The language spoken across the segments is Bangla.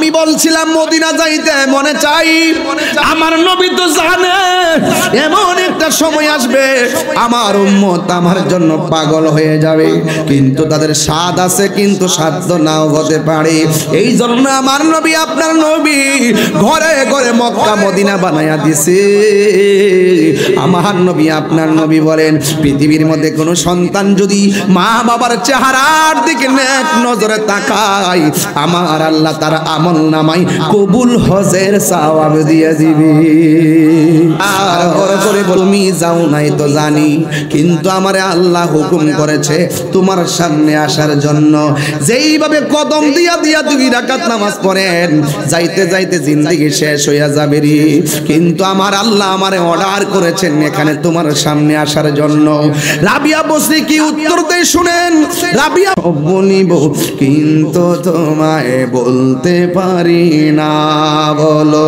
আমি বলছিলাম মদিনা যাইতে মনে চাই, আমার নবী তো জানে এমন একটা সময় আসবে আমার উম্মত আমার জন্য পাগল হয়ে যাবে, কিন্তু তাদের স্বাদ আছে কিন্তু সাধ্য নাও হতে পারে। এই জন্য আমার নবী আপনার নবী ঘরে ঘরে মক্কা মদিনা বানায়া দিছে। আমার নবী আপনার নবী বলেন, পৃথিবীর মধ্যে কোনো সন্তান যদি মা বাবার চেহারার দিকে নেক নজরে তাকায়, আমার আল্লাহ তার আমল নামায় কবুল হজের সওয়াব দিয়ে দিবে। আর ঘরে ঘরে তুমি যাও নাই তো জানি, কিন্তু আমারে আল্লাহ হুকুম করেছে তোমার সামনে আসার জন্য। যেইভাবে কদম দিয়া দিয়া 2 রাকাত নামাজ পড়েন, যাইতে যাইতে জিন্দেগি শেষ হইয়া যাবে রে, কিন্তু আমার আল্লাহ আমারে অর্ডার করেছেন এখানে তোমার সামনে আসার জন্য। রাবিয়া বসরি কি উত্তর দেয় শুনেন। রাবিয়া বলিব কিন্তু তোমায় বলতে পারি না, বলো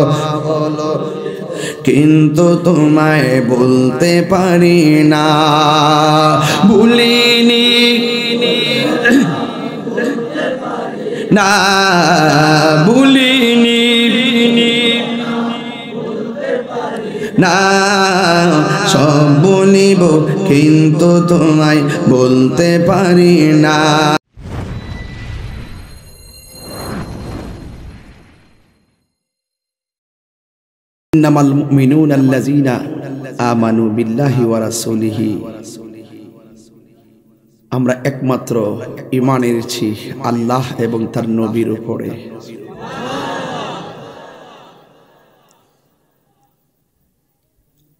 কিন্তু তোমায় বলতে পারি না, ভুলিনি না ভুলিনি না, সব বলিব কিন্তু তোমায় বলতে পারি না। ইন্নামাল মুমিনুনা আল্লাযীনা আমানু বিল্লাহি ওয়া রাসূলিহি, আমরা একমাত্র ঈমান এনেছি আল্লাহ এবং তার নবীর উপরে।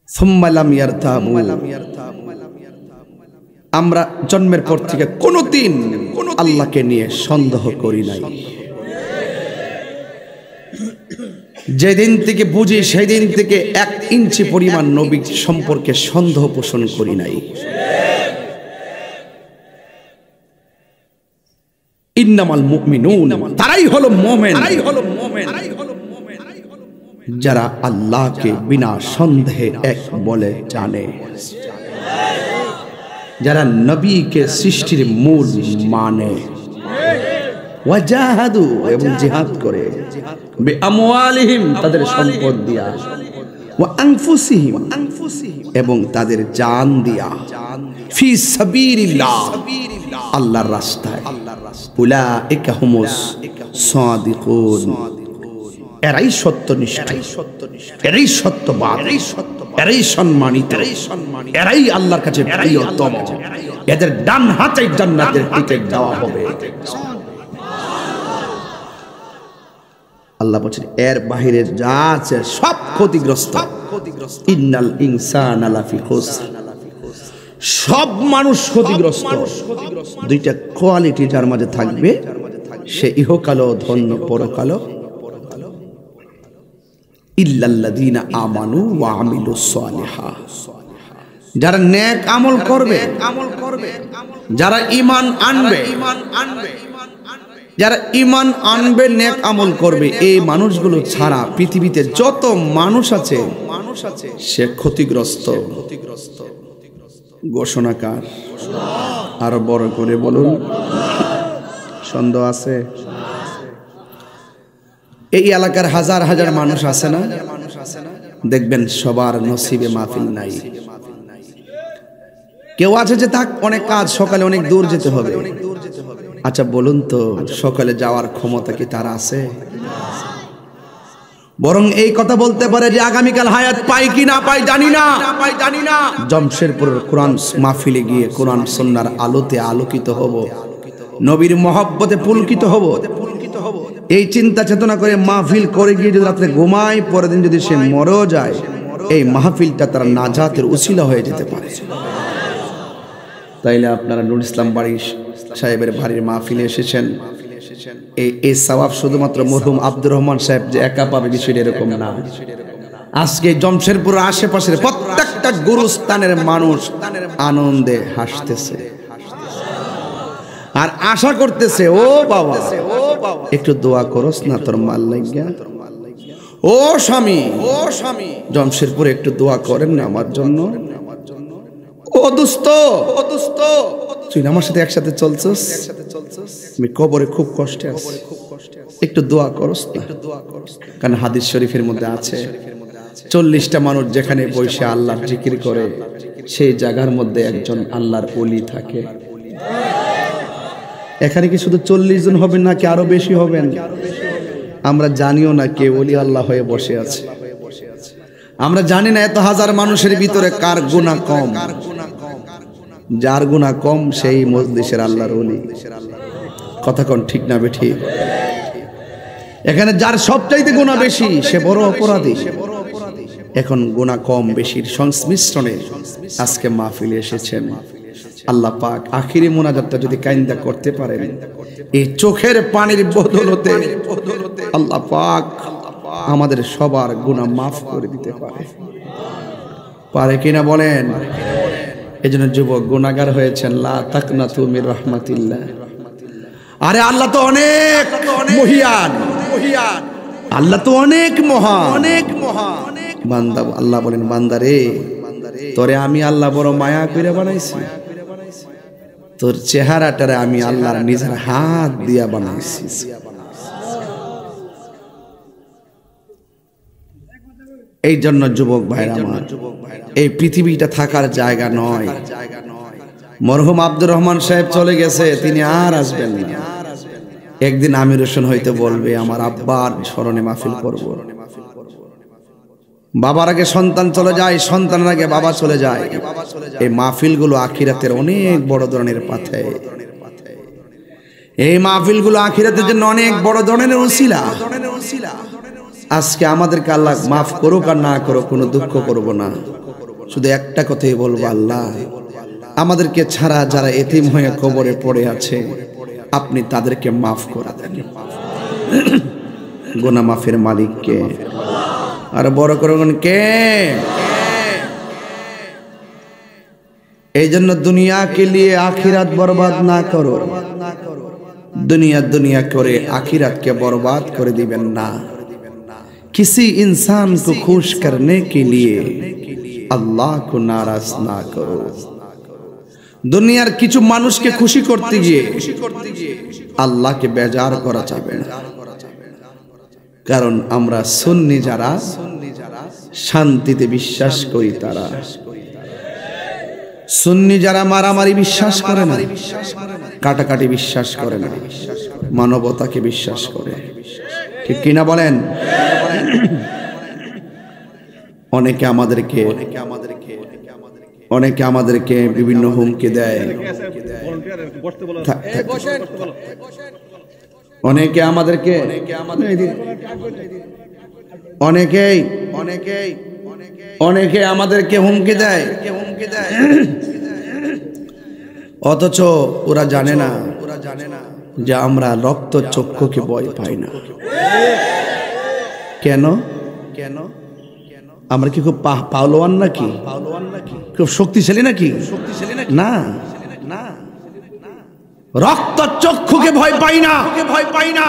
সুম্মা লাম ইয়ারতাবু, আমরা জন্মের পর থেকে কোনোদিন আল্লাহকে নিয়ে সন্দেহ করি নাই। যেদিন থেকে বুঝি সেদিন থেকে 1 ইঞ্চি পরিমাণ নবী সম্পর্কে সন্দেহ পোষণ করি নাই। ইন্নামাল মুমিনুন, তারাই হলো মুমিন যারা আল্লাহকে বিনা সন্দেহে এক বলে জানে, যারা নবীকে সৃষ্টির মূল মানে, ওয়াজাহাদু এবং জিহাদ করে, বিআমওয়ালিহিম তাদের সম্পদ দিয়া, ওয়া আনফুসিহিম এবং তাদের জান দিয়া, ফি সাবিলিল্লাহ আল্লাহর রাস্তায়, উলাইকা হুমুস সাদিকুন, এরাই সত্যনিষ্ঠ, এরাই সত্যবাদ, এরাই সম্মানিত, এরাই আল্লাহর কাছে প্রিয়তম, এদের ডান হাতে জান্নাতের টিকিট দেওয়া হবে। আল্লাহ বলেন এর বাহিরে যা আছে সব ক্ষতিগ্রস্ত। ইন্নাল ইনসানা লাফি খুসর, সব মানুষ ক্ষতিগ্রস্ত। 2টা কোয়ালিটি যার মাঝে থাকবে সে ইহকালও ধন্য পরকালও। ইল্লাল্লাযীনা আমানু ওয়া আমিলুস সালিহাত, যারা নেক আমল করবে, যারা ঈমান আনবে, যারা ঈমান আনবে নেক আমল করবে, এই মানুষগুলো ছাড়া পৃথিবীতে যত মানুষ আছে সে ক্ষতিগ্রস্ত। ঘোষণাকার আরো বড় করে বলুন, সন্দেহ আছে? এই এলাকার হাজার হাজার মানুষ আছে না, দেখবেন সবার নসিবে মাহফিল নাই। কেউ আছে যে থাক অনেক কাজ, সকালে অনেক দূর যেতে হবে। আচ্ছা বলুন তো, সকালে যাওয়ার ক্ষমতা কি তার আছে? বরং এই কথা বলতে পারে যে আগামীকাল হায়াত পাই কি না পাই জানি না, জমশেরপুরের কোরআন মাহফিলে গিয়ে কোরআন সুন্নাহর আলোতে আলোকিত হব, নবীর মহব্বতে পুলকিত হব। এই চিন্তা চেতনা করে মাহফিল করে গিয়ে যদি রাত্রে ঘুমায়, পরের দিন যদি সে মরেও যায়, এই মাহফিলটা তার নাজাতের উসিলা হয়ে যেতে পারে। তাইলে আপনারা নুরুল ইসলাম বাড়ি সাহেবের বাড়ির মাহফিলে এসেছেন, এই সওয়াব শুধুমাত্র মরহুম আব্দুর রহমান সাহেব যে একা পাবে বিষয়টা এরকম না। আজকে জমশেরপুরের আশেপাশের প্রত্যেকটা গুরুস্থানের মানুষ আনন্দে হাসতেছে আর আশা করতেছে, ও বাবা একটু দোয়া করস না তোর মাল লাগিয়া, ও স্বামী জমশেরপুরে একটু দোয়া করেন না আমার জন্য, ও দোস্ত তুই আমার সাথে একসাথে চলছস, আমি কবরে খুব কষ্টে আছি, একটু দোয়া করস না, কারণ হাদিস শরীফের মধ্যে আছে 40টা মানুষ যেখানে বসে আল্লাহর জিকির করে সেই জায়গার মধ্যে একজন আল্লাহর ওলি থাকে। এখানে কি শুধু 40 জন হবেন নাকি আরো বেশি হবেন? আমরা জানিও না কে ওলি আল্লাহ হয়ে বসে আছে। আমরা জানি না এত হাজার মানুষের ভিতরে কার গুনাহ কম। যার গুনাহ কম সেই মজলিসের আল্লাহর ওলি। কথা কোন ঠিক না বেঠিক? এখানে যার সবচাইতে গুনাহ বেশি সে বড় অপরাধী। এখন গুনাহ কম বেশির সংমিশ্রণে আজকে মাহফিলে এসেছেন। আল্লাহ পাক আখিরি মুনাজাতটা যদি কাইন্দা করতে পারেন, এই চোখের পানির বদলতে আল্লাহ পাক আমাদের সবার গুনাহ মাফ করে দিতে পারে কিনা বলেন? এজন্য যুবক গুনাহগার হয়েছেন, লা তাকনাতু মির রাহমাতিল্লাহ। আরে আল্লাহ তো অনেক মহিয়ান, আল্লাহ তো অনেক মহান। বান্দা আল্লাহ বলেন, বান্দারে তোরে আমি আল্লাহ বড় মায়া করে বানাইছি, তোর চেহারাটারে আমি আল্লাহর নিজের হাত দিয়া বানাইছি। এই জন্য যুবক ভাইরা আমার, এই পৃথিবীটা থাকার জায়গা নয়। মরহুম আব্দুর রহমান সাহেব চলে গেছে, তিনি আর আসবেন না। একদিন আমির হোসেন হইতে বলবে আমার আব্বার স্মরণে মাহফিল করব। বাবার আগে সন্তান চলে যায়, সন্তানের আগে বাবা চলে যায়। এই মাহফিলগুলো আখিরাতের অনেক বড় ধরনের পাথে। এই মাহফিলগুলো আখিরাতের জন্য অনেক বড় ধরনের উসিলা। আজকে আমাদেরকে আল্লাহ মাফ করুক আর না করুক, কোনো দুঃখ করব না। শুধু একটা কথাই বলবো, আল্লাহ আমাদেরকে ছাড়া যারা এতিম হয়ে কবরে পড়ে আছে আপনি তাদেরকে মাফ করে দেন। গুনাহ মাফের মালিক কে? আর বড় করবেন কে? এই জন্য দুনিয়াকে লিয়ে আখিরাত বরবাদ না করো। দুনিয়া করে আখিরাতকে বরবাদ করে দিবেন না। किसी इंसान को खुश करने के लिए अल्लाह को नाराज ना करो। দুনিয়ার কিছু মানুষকে খুশি করতে গিয়ে আল্লাহকে বেজার করা যাবে না। কারণ আমরা সুন্নি যারা শান্তিতে বিশ্বাস করি, তারা সুন্নি যারা মারামারি বিশ্বাস করে না, কাটাকাটি বিশ্বাস করে না, মানবতাকে বিশ্বাস করে। ঠিক কিনা বলেন? অনেকে আমাদেরকে বিভিন্ন হুমকি দেয়, অনেকে আমাদেরকে হুমকি দেয়, অথচ ওরা জানে না যে আমরা রক্ত চক্ষুকে ভয় পাই না। কেন? আমরা কি খুব পাওলোয়ান নাকি? খুব শক্তিশালী নাকি? না, রক্ত চক্ষুকে ভয় পাই না।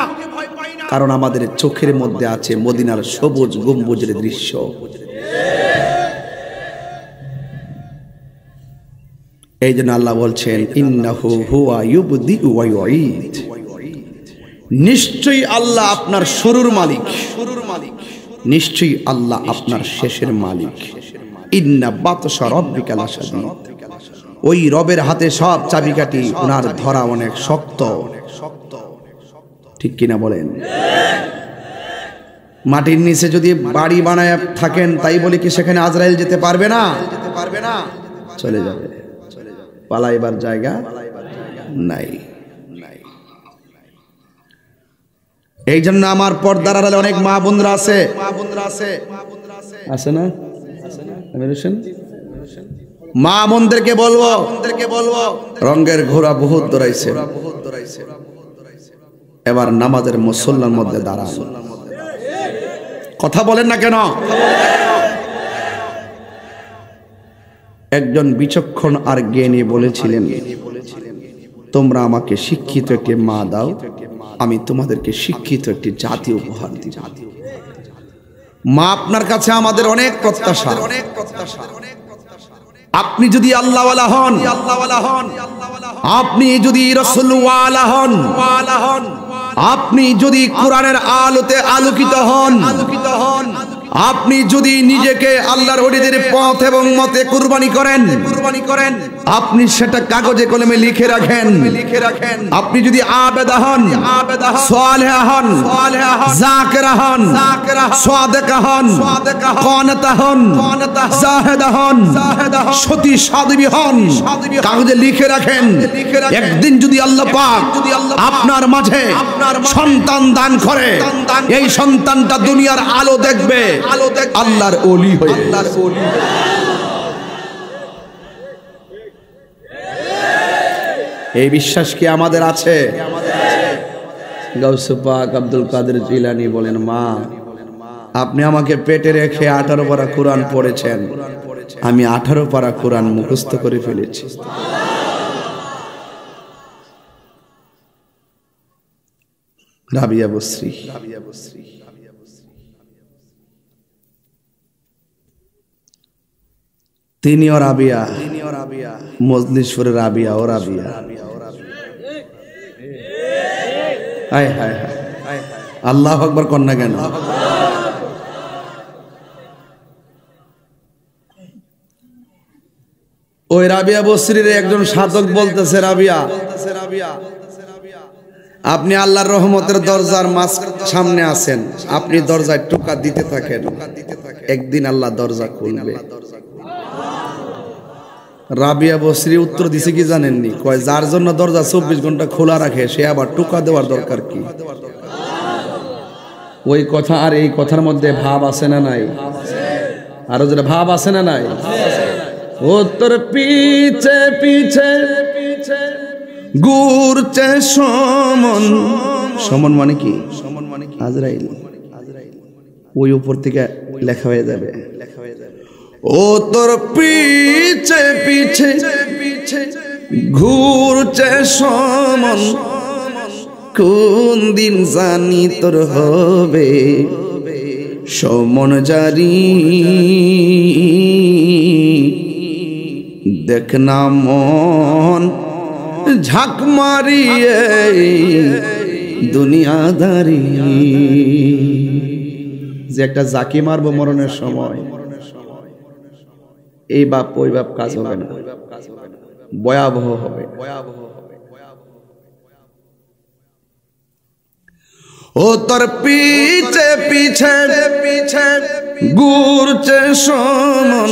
কারণ আমাদের চোখের মধ্যে আছে মদিনার সবুজ গম্বুজের দৃশ্য। এই জন্য আল্লাহ বলছেন, ইন্নাহু হুয়া ইউবদিউ ওয়া ইউঈদ। নিশ্চয়ই আল্লাহ আপনার শুরুর মালিক, নিশ্চয়ই আল্লাহ আপনার শেষের মালিক। ইন্না বাতশা রাব্বিকা লাশাদীদ। ওই রবের হাতে সব চাবিকাঠি, ওনার ধরা অনেক শক্ত। ঠিক কিনা বলেন? মাটির নিচে যদি বাড়ি বানায় থাকেন, তাই বলে কি সেখানে আজরাইল যেতে পারবে না? চলে যাবে। পালাইবার জায়গা নাই। এই জন্য আমার পর্দার আড়ালে অনেক মা বোনরা আছে না? মা বোনদেরকে বলবো, রঙের ঘোড়া বহুত দৌড়াইছে, এবার নামাজের মুসল্লার মধ্যে দাঁড়ান। কথা বলেন না কেন? একজন বিচক্ষণ আর জ্ঞানী বলেছিলেন, তোমরা আমাকে শিক্ষিত একটি মা দাও, আমি তোমাদেরকে শিক্ষিত একটি জাতি উপহার দিব। মা আপনার কাছে আমাদের অনেক প্রত্যাশা। আপনি যদি আল্লাহওয়ালা হন, আপনি যদি রাসূলওয়ালা হন, আপনি যদি কোরআনের আলোতে আলোকিত হন, আপনি যদি নিজেকে আল্লাহর ওলিদের পথ এবং মতে কুরবানি করেন, আপনি সেটা কাগজে কলমে লিখে রাখেন, আপনি যদি আবেদা হন, সালেহা হন, যাকিরা হন, সাদিকা হন, কানিতা হন, জাহিদা হন, সতী সাধ্বী হন, কাগজে লিখে রাখেন। একদিন যদি আল্লাহ পাক আপনার মাঝে সন্তান দান করে, এই সন্তানটা দুনিয়ার আলো দেখবে, আল্লাহর ওলি হয়ে। এই বিশ্বাস কি আমাদের আছে? গাউসে পাক আব্দুল কাদের জিলানী বলেন, মা আপনি আমাকে পেটে রেখে 18 পারা কোরআন পড়েছেন, আমি 18 পারা কোরআন মুখস্থ করে ফেলেছি। রাবিয়া বসরি, তিনিও রাবিয়া, মজলিসপুরের রাবিয়া ও রাবিয়া। হায় হায় হায়, আল্লাহু আকবার কন্যা কেন? ওই রাবিয়া বসরির একজন সাধক বলতেছে, রাবিয়া আপনি আল্লাহর রহমতের দরজার সামনে আছেন, আপনি দরজায় টোকা দিতে থাকেন, একদিন আল্লাহ দরজা খুলবে। রাবিয়া বসরি উত্তর দিছে কি জানেননি? কয়, যার জন্য দরজা 24 ঘন্টা খোলা রাখে সে আবার টোকা দেওয়ার দরকার কি? ওই কথা আর এই কথার মধ্যে ভাব আছে না নাই? আরো যেটা ভাব আছে না নাই? ও তোর পিছে পিছে ঘুরছে সমন। সমন মানে কি? আজরাইল। ওই উপর থেকে লেখা হয়ে যাবে, ও তোর পিছে পিছে ঘুরছে সমন, কোন দিন জানি তোর হবে সমন জারি। দেখ না মন ঝাঁক মারিয়ে দুনিয়াদারি, যে একটা জাকি মারবো মরণের সময়, এই বাপ ওই বাপ কাজ হবে না, ভয়াবহ হবে। ও তোর পিছে পিছে ঘুরছে সমন,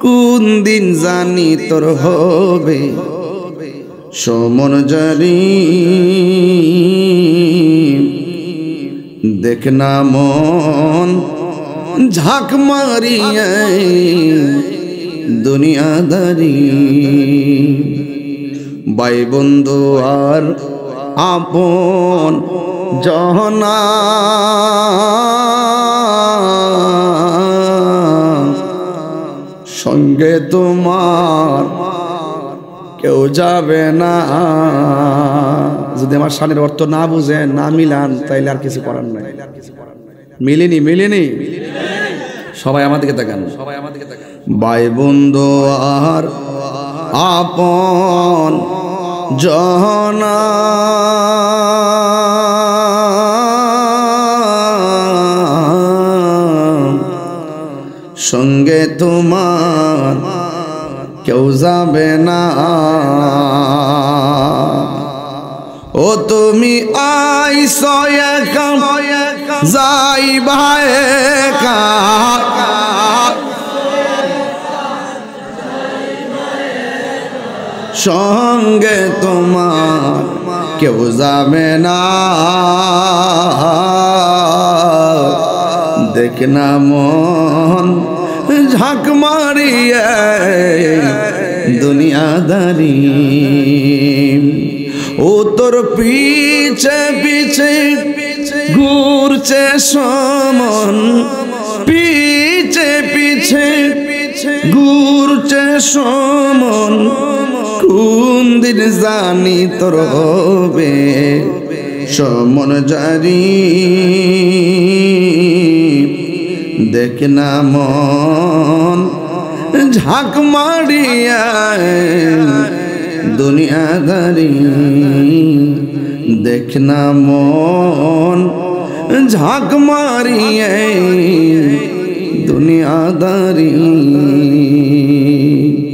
কোন দিন জানি তোর হবে সমন জারি। দেখ না মন ঝাঁক মারিয়ে দুনিয়াদারি। ভাই বন্ধু আর আপন জহনা, সঙ্গে তোমার কেউ যাবে না। যদি আমার শানের অর্থ না বুঝেন, না মিলান, তাইলে আর কিছু করার নাই। মিলেনি সবাই আমাদেরকে তাকান, ভাই বন্ধু আর আপন জহনা, সঙ্গে তোমার কেউ যাবে না। ও তুমি আইছো একা যাইবা একা, সঙ্গে তোমার কেউ যাবে না। দেখ না মন ঝাঁক মারিয়ে দুনিয়াদারি। ও তোর পিছে পিছে ঘুরছে সমন, পিছে পিছে ঘুরছে সমন, কোন দিন জানি তোর হবে সমন জারি। দেখ না মন ঝাঁক মারিয়া দুনিয়াদারি। দেখ না মন ঝাঁক মারিয়ে দুনিয়াদারি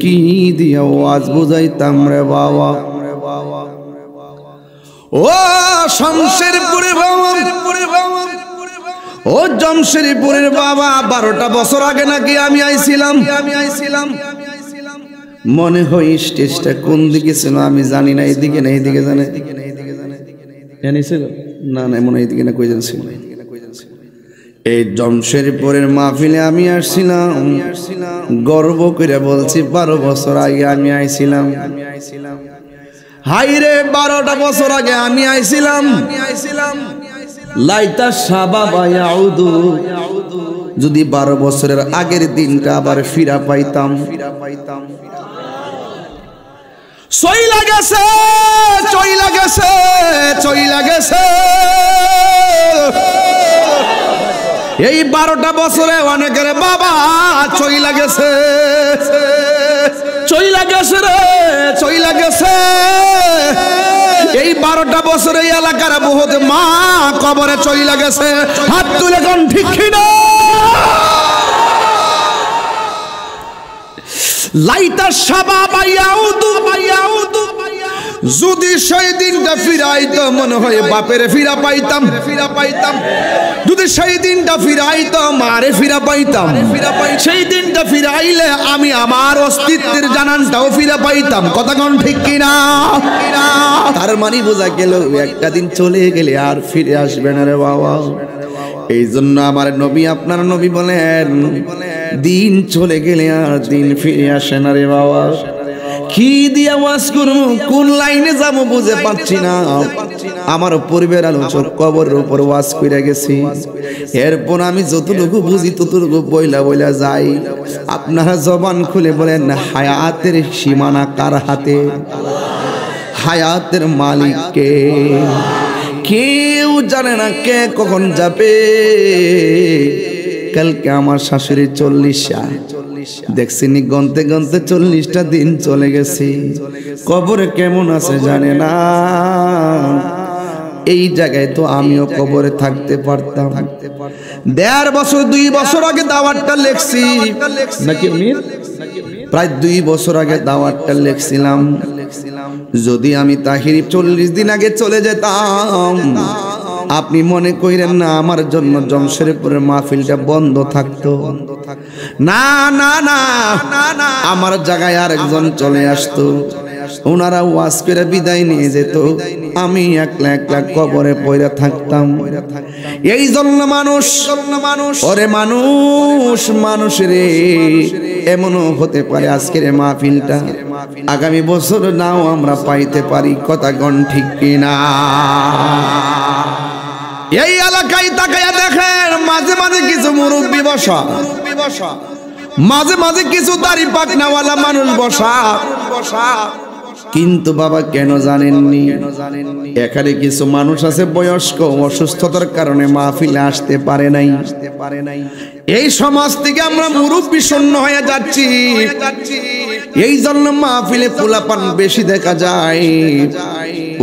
কি দিয়া ওয়াজ বুঝাইতাম রে বাবা। ও শমশেরপুরের বাবা, ও জমশেরপুরের বাবা, 12টা বছর আগে নাকি আমি আইছিলাম। মনে হয় স্টেজটা কোন দিকে ছিল আমি জানি না, এইদিকে না এইদিকে জানে জানিছিল না না মনে হয় এইদিকে না, কই জানছিল। এই জমশেরপুরের মাহফিলে আমি আসছিলাম, গর্ব করে বলছি 12 বছর আগে আমি আইছিলাম। হাইরে 12টা বছর আগে আমি আইছিলাম। লাইতা শাবাবা ইয়াউদু, যদি 12 বছরের আগের দিনটা আবার ফিরা পাইতাম। চইলা গেছে, চইলা গেছে, চইলা গেছে। এই 12টা বছরে অনেকের বাবা চইলা গেছে, চইলা গেছে রে, চইলা গেছে। এই 12টা বছরে এই এলাকার বহুত মা কবরে চইলা গেছে। হাত তুলে কোন ঠিক কিনা? লাইতা শাবাবা ইয়াউদু, যদি সেই দিনটা ফিরাইতো মনে হয় বাপের ফিরা পাইতাম, ফিরা পাইতাম। যদি সেই দিনটা ফিরাইতো মারে ফিরা পাইতাম, সেই দিনটা ফিরাইলে আমি আমার অস্তিত্বের জানানটাও ফিরা পাইতাম। কথা কোন ঠিক কিনা? তার মানে বোঝা গেল একটা দিন চলে গেলে আর ফিরে আসবে না রে বাবা। এই জন্য আমার নবী, আপনার নবী বলেন, দিন চলে গেলে আর দিন ফিরে আসে না রে বাবা। কি দিয়া ওয়াজ করব, কোন লাইনে যাব বুঝে পাচ্ছি না। আমার পরিবার আলোচক কবরের উপর ওয়াজ কইরা গেছি, এরপর আমি যতটুকু বুঝি ততটুকু বইলা বইলা যাই। আপনারা জবান খুলে বলেন, হায়াতের সীমানা কার হাতে? হায়াতের মালিক কে? কেউ জানে না কে কখন যাবে। কালকে আমার শাশুড়ি 40টা, দেখছিনি গনতে গনতে 40টা দিন চলে গেছে। কবরে কেমন আছে জানে না। এই জায়গায় তো আমিও কবরে থাকতে পারতাম। 1.5 বছর 2 বছর আগে দাওয়াতটা লেখছি নাকি, প্রায় 2 বছর আগে দাওয়াতটা লেখছিলাম। যদি আমি তাহিরি 40 দিন আগে চলে যেতাম, আপনি মনে কইরেন না আমার জন্য জমশেরপুরের মাহফিলটা বন্ধ থাকতো? না না না, আমার জায়গায় আরেকজন চলে আসতো, ওনারা ওয়াজ করে বিদায় নিয়ে যেত, আমি একলা একলা কবরে পড়ে থাকতাম। এই জন্য মানুষ, ওরে মানুষ, মানুষের এমনও হতে পারে আজকের মাহফিলটা আগামী বছর নাও আমরা পাইতে পারি। কথা গণ ঠিক কিনা? এই এলাকায় তাকায়া দেখেন, মাঝে মাঝে কিছু মুরব্বী বসা, মাঝে মাঝে কিছু দাড়ি পাকনাওয়ালা মানুষ বসা। কিন্তু বাবা কেন জানেননি, এখানে কিছু মানুষ আছে বয়স্ক, অসুস্থতার কারণে মাহফিলে আসতে পারে নাই। এই সমাজ থেকে আমরা মুরব্বী শূন্য হয়ে যাচ্ছি। এই জন্য মাহফিলে পোলাপান বেশি দেখা যায়।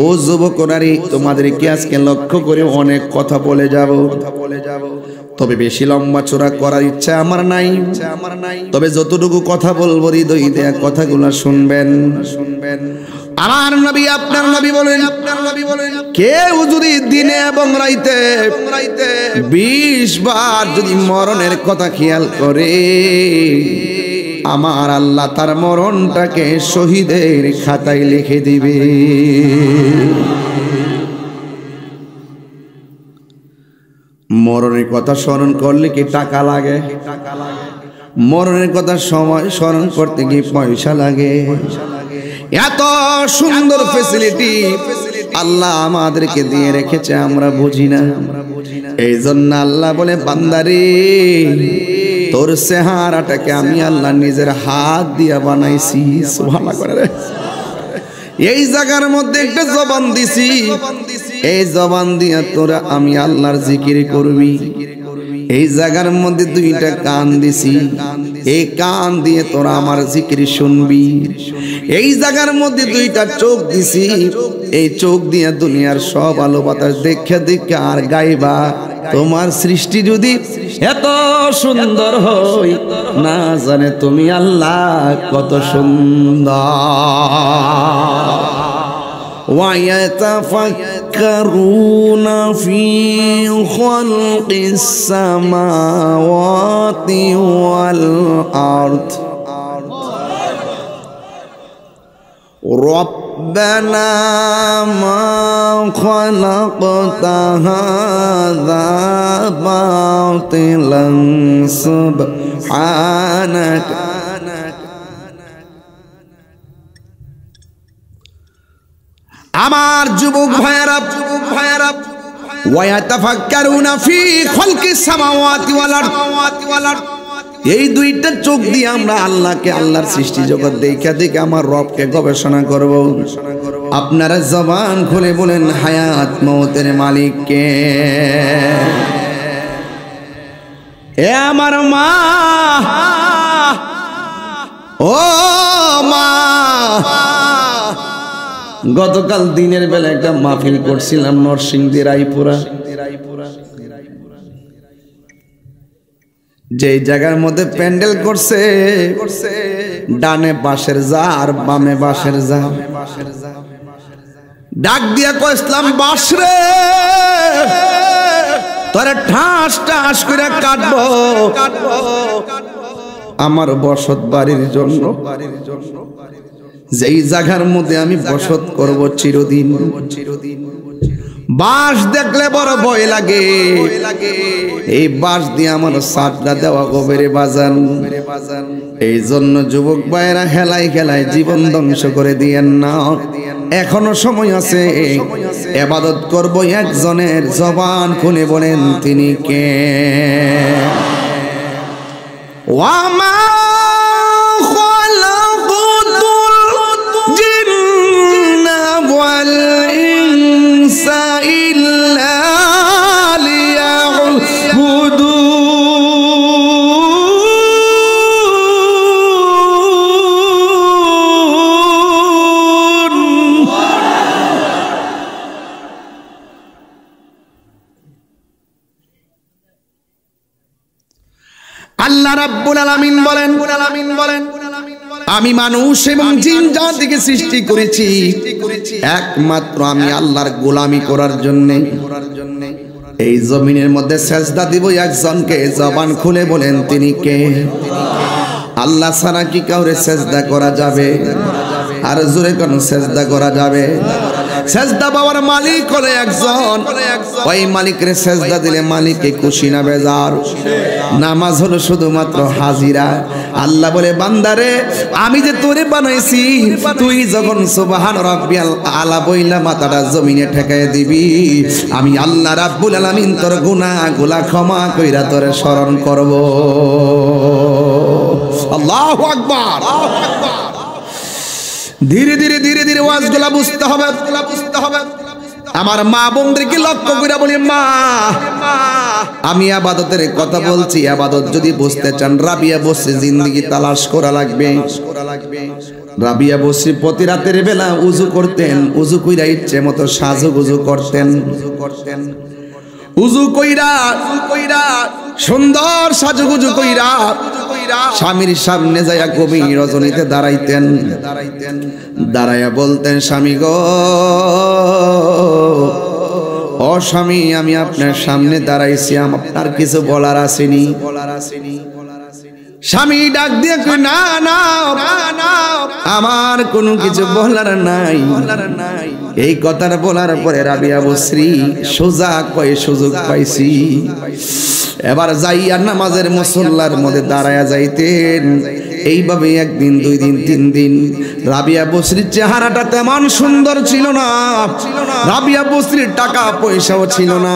ও যুবকরারি, তোমাদেরকে আজকে লক্ষ্য করে অনেক কথা বলে যাব, তবে বেশি লম্বা চোরা করার ইচ্ছা আমার নাই। তবে যতটুকু কথা বলবো হৃদয় দেয়া কথাগুলো শুনবেন। আমার নবী, আপনার নবী বলেন, কেউ যদি দিনে এবং রাইতে 20 বার যদি মরণের কথা খেয়াল করে, আমার আল্লাহ তার মরণটাকে শহীদের খাতায় লিখে দিবে। মরণের কথা স্মরণ করলে কি টাকা লাগে? মরণের কথা সময় স্মরণ করতে কি পয়সা লাগে? এত সুন্দর ফ্যাসিলিটি আল্লাহ আমাদেরকে দিয়ে রেখেছে, আমরা বুঝি না। এই জন্য আল্লাহ বলে, বান্দারে তোর চেহারাটাকে আমি আল্লাহ নিজের হাত দিয়া বানাইছি। সুবহানাল্লাহ করে রে। এই জায়গার মধ্যে একটা জবান দিছি, এই জবান দিয়া তোরা আমি আল্লাহর জিকির করবি। এই জায়গার মধ্যে 2টা কান দিছি, এই কান দিয়ে তোরা আমার জিকির শুনবি। এই জায়গার মধ্যে দুইটা চোখ দিছি, এই চোখ দিয়ে দুনিয়ার সব আলো বাতাস দেখে দেখে আর গাইবা। তোমার সৃষ্টি যদি এত সুন্দর হয়, না জানে তুমি আল্লাহ কত সুন্দর। وَيَتَفَكَّرُونَ فِي خَلْقِ السَّمَاوَاتِ وَالْأَرْضِ رَبَّنَا مَا خَلَقْتَ هَذَا بَاطِلًا سُبْحَانَكَ। আমার যুবক ভাইয়েরা, ওয়ায়াতাফাক্কারুনা ফি খালকিস সামাওয়াতি ওয়াল আরদ, এই দুইটা চোখ দিয়ে আমরা আল্লাহকে, আল্লাহর সৃষ্টি জগৎ দেখে দেখে আমার রবকে গবেষণা করব। আপনারা জবান খুলে বলেন হায়াত মওতের মালিক কে? এ আমার মা, ও মা, গতকাল দিনের বেলা একটা মাহফিল করছিলাম নরসিংদী রায়পুরা। যে জায়গার মধ্যে প্যান্ডেল করছে, ডানে বাঁশের যা আর বামে বাঁশের যা। ডাক দিয়া কইলাম, বাঁশ রে তোরে ঠাস ঠাস করে কাটবো আমার বসত বাড়ির জন্য, যেই জায়গার মধ্যে আমি বসত করব চিরদিন। বাঁশ দেখলে বড় ভয় লাগে, এই বাঁশ দিয়ে আমার সাতটা দেওয়া গোবেরে বাজান। এই জন্য যুবক ভাইয়েরা হেলাই খেলায় জীবন ধ্বংস করে দিয়েন না, এখনো সময় আছে। ইবাদত করব একজনের, জবান খুলে বলেন তিনি কে? ওয়ামা আল্লাহ রাব্বুল আলামিন বলেন, আমি মানুষ এবং জিন জাতিকে সৃষ্টি করেছি একমাত্র আমি আল্লাহর গোলামি করার জন্য। এই জমিনের মধ্যে সেজদা দিব একজনকে, জবান খুলে বলেন তিনি কে? আল্লাহ ছাড়া কি কাউরে সেজদা করা যাবে? আর জোরে কোন সেজদা করা যাবে? সেজদা পাওয়ার মালিক হলো একজন, ওই মালিকের সেজদা দিলে মালিককে খুশি না বেজার? নামাজ হলো শুধুমাত্র হাজিরা। আল্লাহ বলে, বান্দারে আমি যে তোরে বানাইছি, তুই যখন সুবহান রাব্বিয়াল আলা বইলা মাথাটা জমিনে ঠেকায় দিবি, আমি আল্লাহ রাব্বুল আলামিন তোর গুনাহগুলা ক্ষমা কইরা তোরে স্মরণ করব। আল্লাহু আকবার। ধীরে ধীরে ধীরে ধীরে ওয়াজগুলা বুঝতে হবে। আমার মা বোনদেরকে লক্ষ্য করে বলি, মা আমি ইবাদতের কথা বলছি, ইবাদত যদি বুঝতে চান রাবিয়া বসরি জিন্দেগি তালাশ করা লাগবে। রাবিয়া বসরি প্রতি রাতের বেলা উযু করতেন, উযু কইরা ইচ্ছে মতো সাজুগুজু করতেন। উযু কইরা সুন্দর সাজুগুজু কইরা স্বামীর সামনে যাইয়া গভীর রজনীতে দাঁড়াইতেন। দাঁড়াইয়া বলতেন, স্বামী গো, ও স্বামী, আমি আপনার সামনে দাঁড়াইছি, আপনার কিছু বলার আসেনি? স্বামী ডাক দিয়ে কই, না না আমার কোনো কিছু বলার নাই। এই কথাটা বলার পরে রাবিয়া বসরি সোজা কয়ে সুযোগ পাইছি, এবার যাইয়া নামাজের মুসল্লার মধ্যে দাঁড়ায়া যাইতেন। এইভাবে একদিন, দুই দিন, তিন দিন। রাবিয়া বসরির চেহারাটা তেমন সুন্দর ছিল না, রাবিয়া বসরির টাকা পয়সাও ছিল না,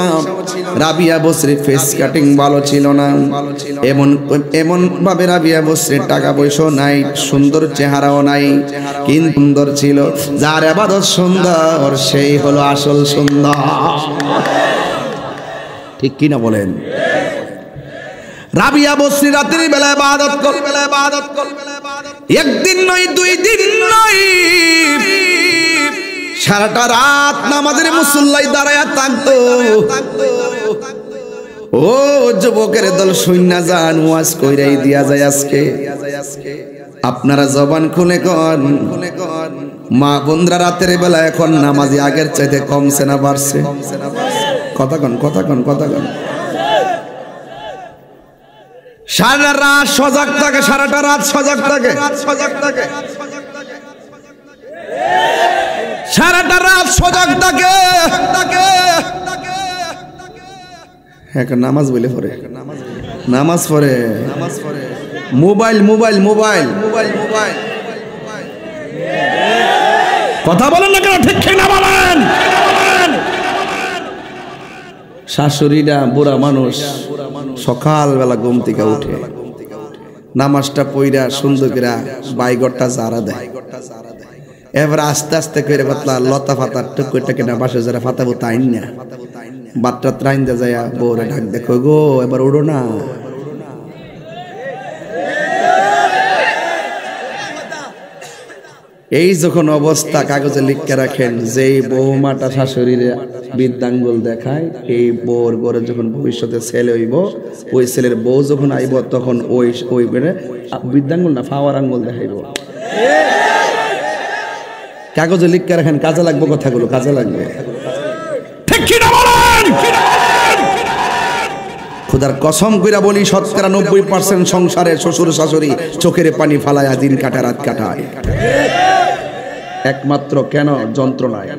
রাবিয়া বসরির ফেস কাটিং ভালো ছিল না। এমন ভাবে রাবিয়া বসরির টাকা পয়সাও নাই, সুন্দর চেহারাও নাই, কিন্তু সুন্দর ছিল। যার ইবাদত সুন্দর সেই হলো আসল সুন্দর। ঠিক কিনা বলেন? রাবিয়া বসরি রাতের বেলা ইবাদত করে, একদিন নয় দুই দিন নয়, সারাটা রাত নামাজের মুসল্লায় দাঁড়ায়া থাকতো। ও যুবকের দল শুইনা যান, ওয়াজ কইরাই দিয়া যায় আজকে। আপনারা জবান খুলে কন, মা বোনরা রাতের বেলা এখন নামাজি আগের চাইতে কমছে না বাড়ছে? কথা কন, কথা কন, কথা কন। সারা রাত সজাগ থাকে, সারাটা রাত সজাগ থাকে, সারাটা রাত সজাগ থাকে। এখন নামাজ বলে পড়ে, নামাজ পড়ে, mobile mobile mobile mobile mobile. কথা বলেন না কেন? ঠিক ঠিক না বলেন। শাশুড়িরা বুড়া মানুষ সকালবেলা ঘুম থেকে উঠে নামাজটা পইরা সুন্দর করে বাইগরটা জারা দেয়, এবার আস্তে আস্তে করে পাতলা লতা ফাতা টুকুটাকে না বাসে যারা ফাতাবো তাই না বাচ্চা ত্রাইন দে যায়, বউরে ঢাক দেখো গো এবার উড়ো না। এই যখন অবস্থা কাগজে লিখে রাখেন, যেই বৌমাটা শাশুড়ির বৃদ্ধাঙ্গুল দেখায়, এই বউর ঘরে যখন ভবিষ্যতে ছেলে হইব, ওই ছেলের বউ যখন আইব তখন ওই ওই বৃদ্ধাঙ্গুল না ফাওয়ার আঙ্গুল দেখাইব। কাগজে লিখে রাখেন, কাজে লাগবে কথাগুলো, কাজে লাগবে। খুদার কসম কইরা বলি, 90% সংসারে শ্বশুর শাশুড়ি চোখের পানি ফালায় দিন কাটা রাত কাটায়, একমাত্র কেন? যন্ত্রণায়।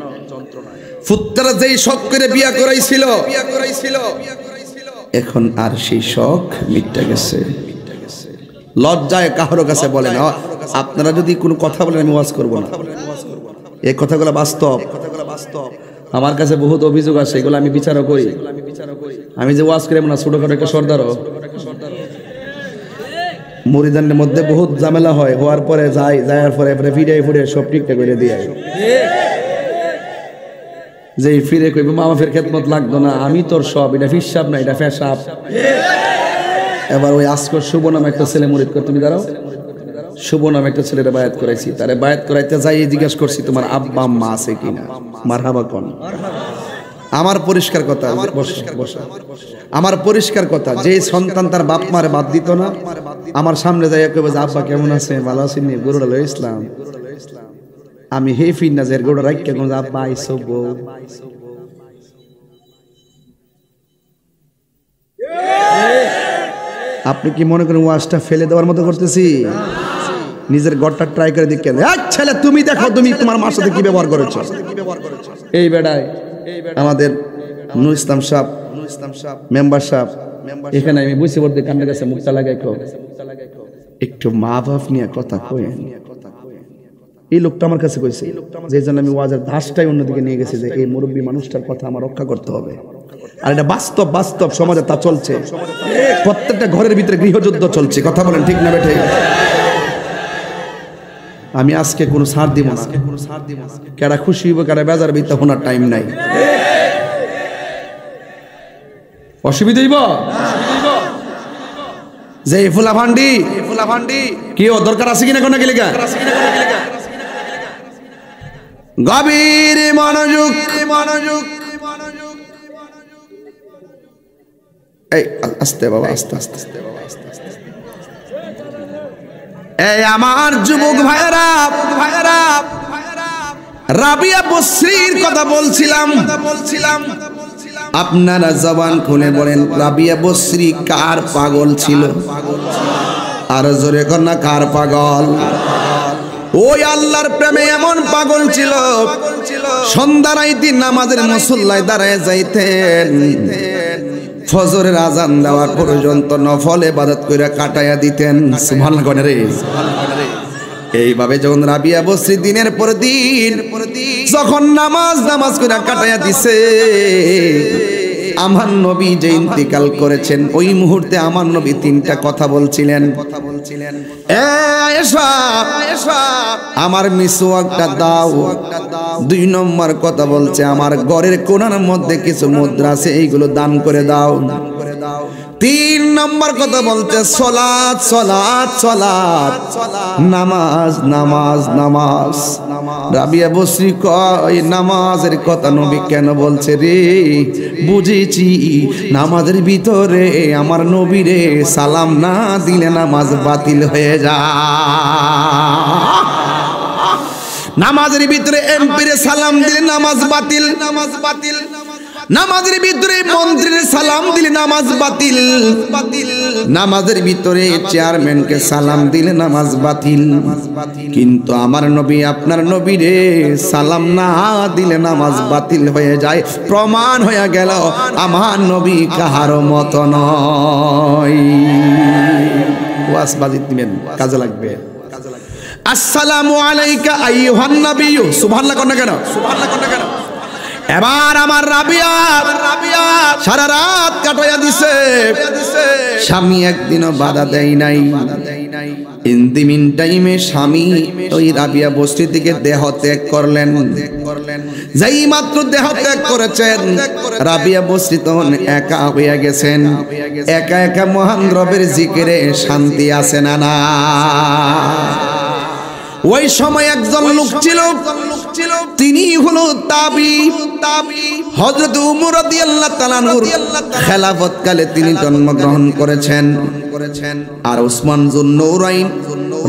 ফুত্তারা যেই শখ করে বিয়া করাইছিল, এখন আর সেই শখ মিটে গেছে। লজ্জায় কারো কাছে বলে না। আপনারা যদি কোনো কথা বলেন আমি ওয়াজ করব না, এই কথাগুলো বাস্তব। আমার কাছে বহুত অভিযোগ আছে, এগুলো আমি বিচারও করি। আমি যে ওয়াজ করি না, ছোটখাটো একটা সর্দারও। মুরিদানের মধ্যে বহুত ঝামেলা হয়, হওয়ার পরে যাওয়ার পরে ফিরে ফিরে সব ঠিকঠাক করে দিয়ে যে ফিরে কইব মামা ফের খেদমত লাগতো না, আমি তোর সব, এটা ফিসাব না, এটা ফেসাব। এবার ওই আজকর শুভ নামে একটা ছেলে মুরিদ করে, তুমি দাঁড়াও, শুভ নামে একটা ছেলেরা বায়াত করাইছি, তারে বায়াত করাইতে যাই জিজ্ঞেস করছি তোমার আব্বা আম্মা আছে কিনা, মারহাবা কোন। আমার পরিষ্কার কথা, আমার পরিষ্কার কথা, যে সন্তান তার বাপ মারে বাদ দিত না, আমার সামনে যাই কইবে যে আব্বা কেমন আছে, ভালো আছেন নি, গরুটা লই ইসলাম, আমি হে ফির না যে গরুটা রাখ কেমন আব্বা আইসো বউ। আপনি কি মনে করেন ওয়াজটা ফেলে দেওয়ার মতো করতেছি? নিজের গড়টা ট্রাই করে দেখে, ছেলে তুমি দেখো তুমি তোমার মার সাথে কি ব্যবহার করেছো। এই বেড়ায় আমাদের নূর ইসলাম সাহেব, মেম্বার সাহেব, এখানে আমি বুঝতে পারতে কান্না কাছে মুক্তা লাগাই একটু মা বাপ নিয়ে কথা কই। এই লোকটা আমার কাছে কইছে, যে জন্য আমি ওয়াজের ধাসটাই অন্যদিকে নিয়ে গেছি, যে এই মুরব্বী মানুষটার কথা আমার রক্ষা করতে হবে। আর এটা বাস্তব, বাস্তব সমাজে তা চলছে, প্রত্যেকটা ঘরের ভিতরে গৃহযুদ্ধ চলছে। কথা বলেন ঠিক না বেঠে? আমি আজকে কোনো ছাড় দিব না, কেডা খুশি হইব কেডা বেজার বিতে হোনার টাইম নাই। অসুবিধা হইব যে ফুলা ভান্ডি কি ও দরকার আছে কিনা কোনা গেলে গভীর মনোযোগ, এই আস্তে বাবা, আস্তে আস্তে। এই আমার যুবক ভাইয়েরা, রাবিয়া বসরির কথা বলছিলাম। আপনারা জবান খুলে বলেন, রাবিয়া বসরি কার পাগল ছিল? আর জোরে কর না, কার পাগল? ওই আল্লাহর প্রেমে এমন পাগল ছিল, সন্ধ্যার আইতি নামাজের মুসল্লায় দাঁড়ায় যাইতেন, ফজরের আজান দেওয়ার পর্যন্ত নফল ইবাদত করে কাটায়া দিতেন। সুবহানাল্লাহ রে। এইভাবে যখন রাবিয়া বসরি দিনের পর দিন যখন নামাজ করে কাটায়া দিছে, আমার নবী যে ইন্তিকাল করেছেন, ওই মুহূর্তে আমার নবী তিনটা কথা বলছিলেন। আমার মিসওয়াকটা দাও। 2 নম্বর কথা বলছে, আমার ঘরের কোণার মধ্যে কিছু মুদ্রা আছে, এইগুলো দান করে দাও। তিন নম্বর কথা বলতে সালাত সালাত সালাত, নামাজ নামাজ নামাজ। রাবিয়া বসরি কয় নামাজের কথা নবী কেন বলছে রে? বুঝেছি নামাজের ভিতরে আমার নবীরে সালাম না দিলে নামাজ বাতিল হয়ে যায়। নামাজের ভিতরে এমপির সালাম দিলে নামাজ বাতিল, নামাজ বাতিল। নামাজের ভিতরে মন্ত্রীর সালাম দিলে নামাজ বাতিল, বাতিল। নামাজের ভিতরে চেয়ারম্যানকে সালাম দিলে নামাজ বাতিল। কিন্তু আমার নবী আপনার নবীরে সালাম না দিলে নামাজ বাতিল হয়ে যায়। প্রমাণ হয়ে গেল আমার নবী কাহারও মতো নয়। ওয়াজ বাজিত দিবেন, কাজে লাগবে। আসসালামু আলাইকা আইয়ুহান নাবিয়্যু। সুবহানাল্লাহ কোন কেন? সুবহানাল্লাহ কোন কেন? এবার আমার রাবিয়া সারা রাত কাটাইয়া দিছে, স্বামী একদিনও বাধা দেয় নাই। ইন দি মিন টাইমে স্বামী ওই রাবিয়া বস্তি থেকে দেহ ত্যাগ করলেন। যেই মাত্র দেহ ত্যাগ করেছেন রাবিয়া বস্তি তখন একা হইয়া গেছেন। একা একা মহান রবের জিকিরে শান্তি আছে না না? ওই সময় একজন লোক ছিল, তিনি হলো হযরত উমর রাদিয়াল্লাহু তাআলা আনহুর খেলাফত কালে তিনি জন্মগ্রহণ করেছেন। আর উসমান যুন্নুরাইন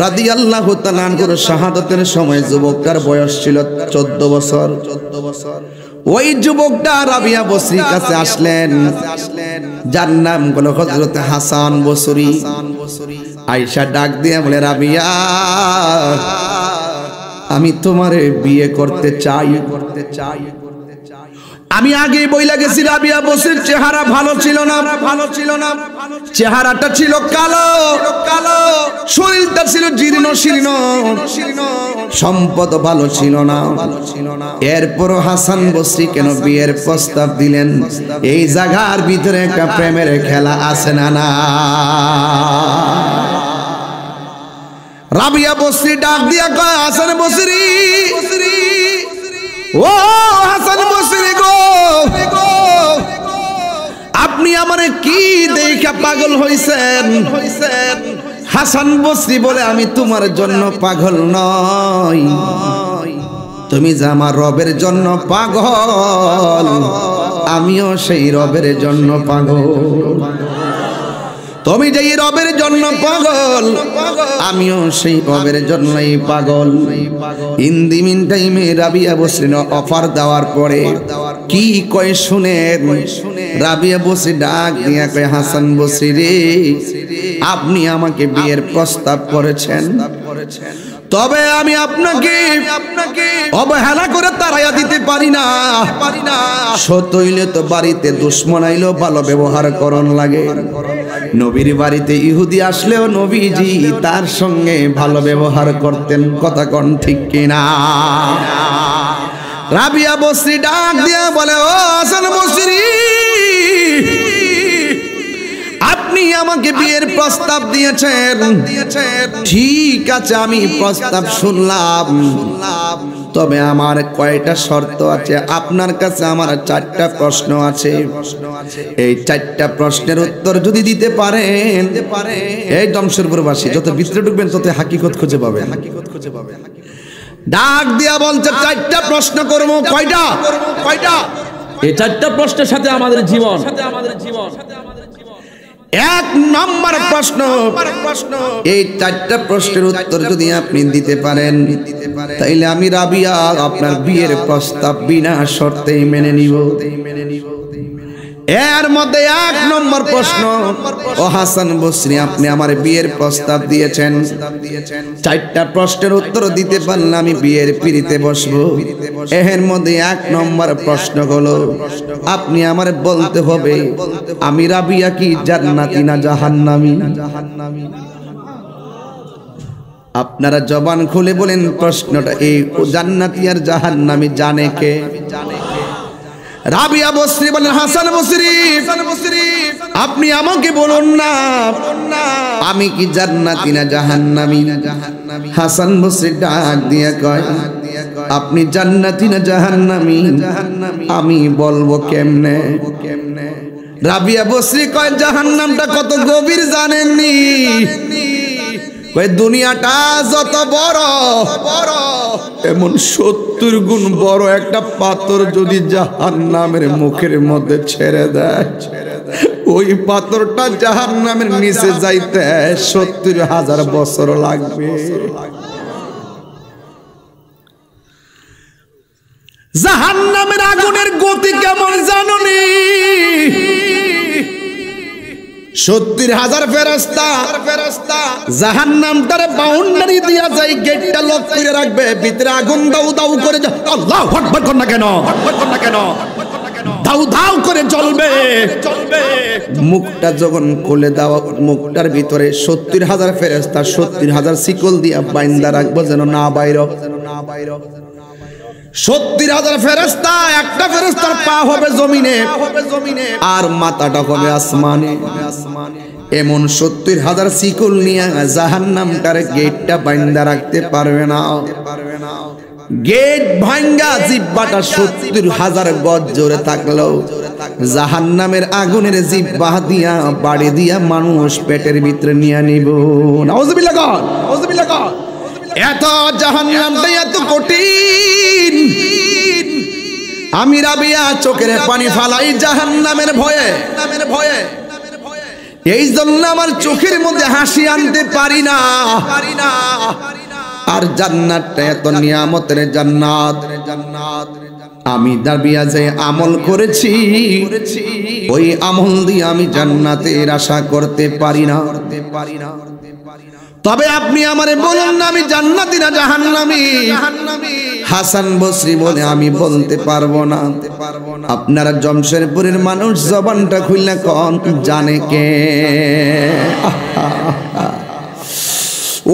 রাদিয়াল্লাহু তাআলা আনহুর শাহাদাতের সময় যুবকটার বয়স ছিল 14 বছর। ওই যুবকটা রাবিয়া বসরির কাছে আসলেন, যার নাম হলো হযরত হাসান বসরি। আয়েশা ডাক দিয়ে বলে, রাবিয়া আমি তোমারে বিয়ে করতে চাই। আমি আগে বইলা গেছি রাবিয়া বসরির চেহারা ভালো ছিল না, ভালো ছিল না। চেহারাটা ছিল কালো কালো, শরীরটা ছিল জীর্ণ শীর্ণ, সম্পদ ভালো ছিল না। এরপর হাসান বসরি কেন বিয়ের প্রস্তাব দিলেন? এই জায়গার ভিতরে একটা প্রেমের খেলা আছে না না? রাবিয়া বসরি ডাক দিয়া কয়, হাসান বসরি, ও হাসান বসরি গো, আপনি আমারে কি দেখা পাগল হইছেন? হাসান বসরি বলে, আমি তোমার জন্য পাগল নই, তুমি যে আমার রবের জন্য পাগল, আমিও সেই রবের জন্য পাগল। তুমি যেই রবের জন্য পাগল, আমিও সেই রবের জন্যই পাগল। ইন দি মিন টাইমে রাবিয়া বসরি অফার দেওয়ার পরে কি কয় শুনেন? রাবিয়া বসরি ডাক দিয়া কয়, হাসান বসরি রে, আপনি আমাকে বিয়ের প্রস্তাব করেছেন, তবে আমি আপনাকে অবহেলা করে তাড়াইয়া দিতে পারি না। সত হইলে তো বাড়িতে দুশ্মন আইলেও ভালো ব্যবহার করন লাগে। নবীর বাড়িতে ইহুদি আসলেও নবীজি তার সঙ্গে ভালো ব্যবহার করতেন। কথা কোন ঠিক কিনা? রাবিয়া বসরি ডাক দিয়া বলে, ও হাসান বসরি, আপনি আমাকে বিয়ের প্রস্তাব দিয়েছেন, ঠিক আছে আমি প্রস্তাব শুনলাম, তবে আমার কয়টা শর্ত আছে। আপনার কাছে আমার 4টা প্রশ্ন আছে। এই 4টা প্রশ্নের উত্তর যদি দিতে পারেন, এই জমশেরপুরবাসী যত ভিতরে ঢুকবেন তত হাকিকত খুঁজে পাবে। ডাক দিয়া বলছে, 4টা প্রশ্ন করবো। কয়টা? এই 4টা প্রশ্নের সাথে আমাদের জীবন। 1 নম্বর প্রশ্ন, এই 4টা প্রশ্নের উত্তর যদি আপনি দিতে পারেন, তাইলে আমি রাবিয়া আপনার বিয়ের প্রস্তাব বিনা শর্তেই মেনে নিব। এর মধ্যে 1 নম্বর প্রশ্ন, ও হাসান বসরি, আপনি আমার বিয়ের প্রস্তাব দিয়েছেন, 4টা প্রশ্নের উত্তর দিতে পারলে আমি বিয়ের পিড়িতে বসবো। এর মধ্যে 1 নম্বর প্রশ্ন হলো, আপনি আমারে বলতে হবে আমি রাবিয়া কি জান্নাতি না জাহান্নামী। আপনারা জবান খুলে বলেন প্রশ্নটা, এই জান্নাতি আর জাহান্নামী জানে কে? রাবিয়া বসরি বলেন, হাসান বসরি, আপনি আমাকে বলুন না আমি কি জান্নাতি না জাহান্নামী। হাসান বসরি ডাক দিয়া কয়, আপনি জান্নাতি না জাহান্নামী আমি বলবো কেমনে? রাবিয়া বসরি কয় জাহান্নামটা কত গভীর জানেননি? কয় দুনিয়াটা যত বড় এমন 70 গুণ বড় একটা পাথর যদি জাহান্নামের মুখের মধ্যে ছেড়ে দেয়, ওই পাথরটা জাহান্নামের নিচে যাইতে 70,000 বছর লাগবে। জাহান্নামের আগুনের গতি কেমন জানোনি? 70,000 ফেরেশতা জাহান্নামটারে বাউন্ডারি দিয়া যায়, গেটটা লক করে রাখবে, ভিতরে আগুন দাউ দাউ করে আল্লাহু আকবার কর না কেন, দাউ দাউ করে জ্বলবে। মুখটা যখন খুলে দেওয়া, মুখটার ভিতরে 70,000 ফেরেশতা 70,000 শিকল দিয়া বাইন্দা রাখবো যেন না বাইর। 70,000 ফেরেশতা, একটা ফেরেশতার পা হবে জমিনে আর মাথাটা হবে আসমানে। এমন 70,000 শিকল নিয়ে জাহান্নামটার গেটটা বাইন্দা রাখতে পারবে না। গেট ভাঙ্গা জিহ্বাটা 70,000 গজ জোরে থাকলেও জাহান্নামের আগুনের জিহ্বা দিয়া বাড়ি দিয়া মানুষ পেটের ভিতরে নিয়ে নিব। নাউজুবিল্লাহ কর, নাউজুবিল্লাহ কর। এত জাহান্নামটা এত কঠিন, আমি রাবিয়া চোখের পানি ফালাই জাহান্নামের ভয়ে। এই জন্য আমার চোখের মধ্যে হাসি আনতে পারি না। আর জান্নাতটা এত নিয়ামতের জান্নাত, আমি রাবিয়া যে আমল করেছি ওই আমল দিয়ে আমি জান্নাতের আশা করতে পারি না। তবে আপনি আমারে বলুন না আমি জান্নাতি না জাহান্নামী? হাসান বসরি বলে আমি বলতে পারবো না। আপনারা জমশেরপুরের মানুষ জবানটা খুললে কোন জানে কে?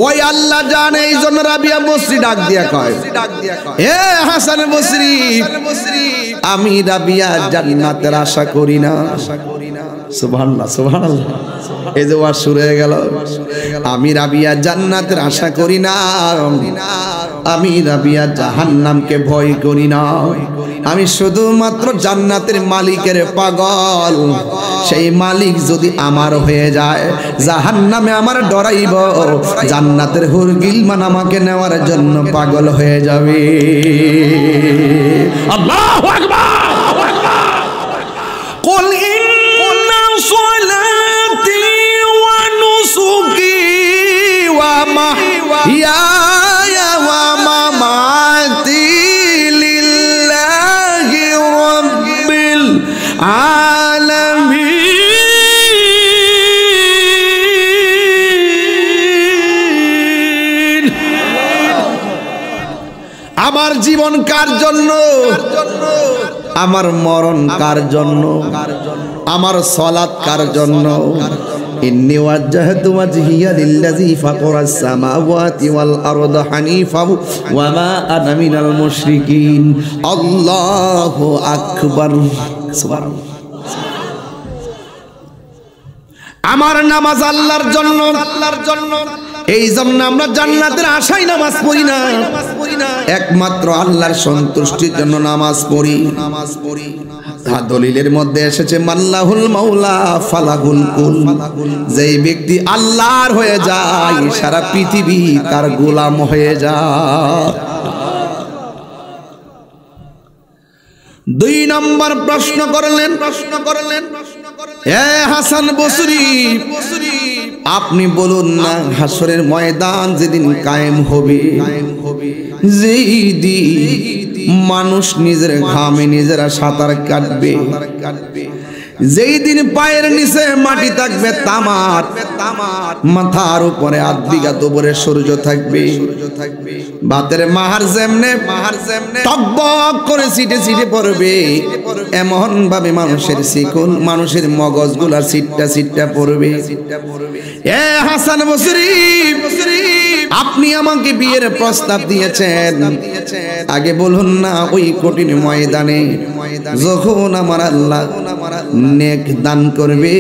ওই আল্লাহ জানে। এই জন্য রাবিয়া বসরি ডাক দিয়া কয়, এ হাসান বসরি, আমি রাবিয়া জান্নাতের আশা করি না। সুবহানাল্লাহ, সুবহানাল্লাহ। এই যে ওয়াজ শুরু হয়ে গেল। আমি রাবিয়া জান্নাতের আশা করি না, আমি রাবিয়া জাহান্নামকে ভয় করি না। আমি শুধুমাত্র জান্নাতের মালিকের পাগল। সেই মালিক যদি আমার হয়ে যায়, জাহান্নামে আমার ডরাইব, জান্নাতের হুরগিলমান আমাকে নেওয়ার জন্য পাগল হয়ে যাবে। আল্লাহু আকবার। কুল ইন্না সলাতি ওয়া নুসুকি ওয়া মাহইয়ায়া ওয়া মামাতি লিল্লাহি রাব্বিল আলামিন। আমার জীবন কার জন্য? আমার মরণ কার জন্য? আমার সালাত কার জন্য? ইন্নী ওয়াজ্জাহতু ওয়াজহিয়া লিল্লাযী ফাতারাস সামাওয়াতি ওয়াল আরদা হানিফা ওয়া মা আনা মিনাল মুশরিকিন। আল্লাহু আকবার। সুবহানাল্লাহ। আমার নামাজ আল্লাহর জন্য, আল্লাহর জন্য। এই জন্য আমরা জান্নাতের আশায় নামাজ পড়ি না, একমাত্র আল্লাহর সন্তুষ্টির জন্য নামাজ পড়ি। দলিলের মধ্যে এসেছে মাল্লাহুল মাওলা ফালাহুল কুল। যেই ব্যক্তি আল্লাহর হয়ে যায় সারা পৃথিবী তার গোলাম হয়ে যায়। 2 নম্বর প্রশ্ন করলেন, এ হাসান বসরি, আপনি বলুন না হাসরের ময়দান যেদিন কায়েম হবে, যেই দিন মানুষ নিজের ঘামে নিজেরা সাঁতার কাটবে, যেই দিন পায়ের নিচে মাটি থাকবে তামার, মাথার উপরে 8 বিঘা উপরে সূর্য থাকবে, বাতের মাহার যেমনে টকবক করে ছিটে ছিটে পড়বে, এমন ভাবে মানুষের শিকল, মানুষের মগজগুলা ছিটটা ছিটটা পড়বে। এ হাসান বসরি, আপনি আমাকে বিয়ের প্রস্তাব দিয়েছেন, আগে বলুন না ওই কঠিন ময়দানে যখন আমার আল্লাহ নেক দান করবে,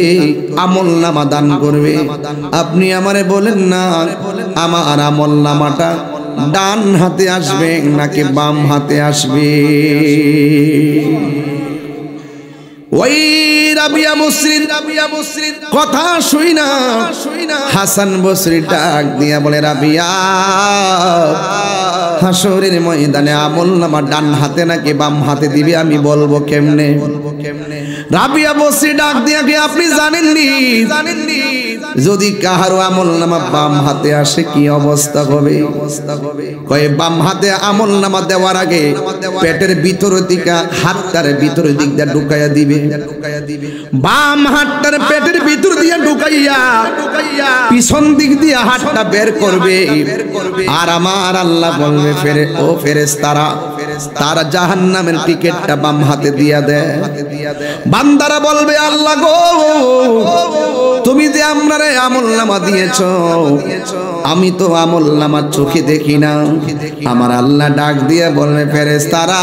আমল নামা দান করবে, আপনি আমারে বলেন না আমার আমল নামাটা ডান হাতে আসবে নাকি বাম হাতে আসবে? ওই রাবিয়া বসরির কথা শুই না হাসান বসরি ডাক দিয়া বলে, রাবিয়া হাসরের ময়দানে আমলনামা ডান হাতে নাকি বাম হাতে দিবে, আমি বলবো কেমনে? রাবিয়া বসরি ডাক দিয়া কি আপনি জানেননি যদি কাহারো আমলনামা বাম হাতে আসে কি অবস্থা হবে? কয়ে বাম হাতে আমলনামা দেওয়ার আগে পেটের ভিতর দিকে হাতটার ভিতর দিক দিয়ে ঢুকাইয়া দিবে, বাম হাতটার পেটের ভিতর দিয়ে ঢুকাইয়া পিছন দিক দিয়ে হাতটা বের করবে। আর আমার আল্লাহ বলবে, ও ফেরেশতারা, তারা জাহান্নামের টিকেটটা বাম হাতে দিয়া দেয়। বান্দারা বলবে, আল্লাহ গো, তুমি যে আমরারে আমলনামা দিয়েছো, আমি তো আমলনামা চোখে দেখি না। আমার আল্লাহ ডাক দিয়ে বলবে, ফেরেশতারা,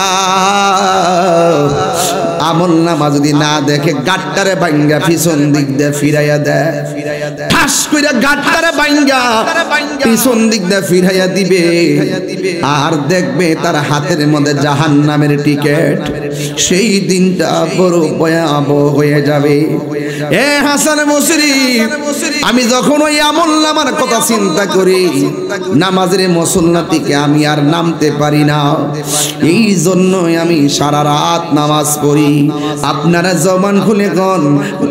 আমলনামা যদি না দেখে গাট্টারে ভাঙ্গা পিছন দিক দিয়ে ফিরাইয়া দেয়, ঠাস করে গাট্টারে ভাঙ্গা পিছন দিক দিয়ে ফিরাইয়া দিবে। আর দেখবে তার হাতের মধ্যে জাহান্নামের টিকেট। সেই দিনটা বড় ভয়াবহ হয়ে যাবে। এ হাসান বসরি, আমি যখন ওই আমলনামার কথা চিন্তা করি, নামাজের মুসল্লা থেকে আমি আর নামতে পারি না। এই জন্যই আমি সারা রাত নামাজ পড়ি। আপনারা জবান খুলে কোন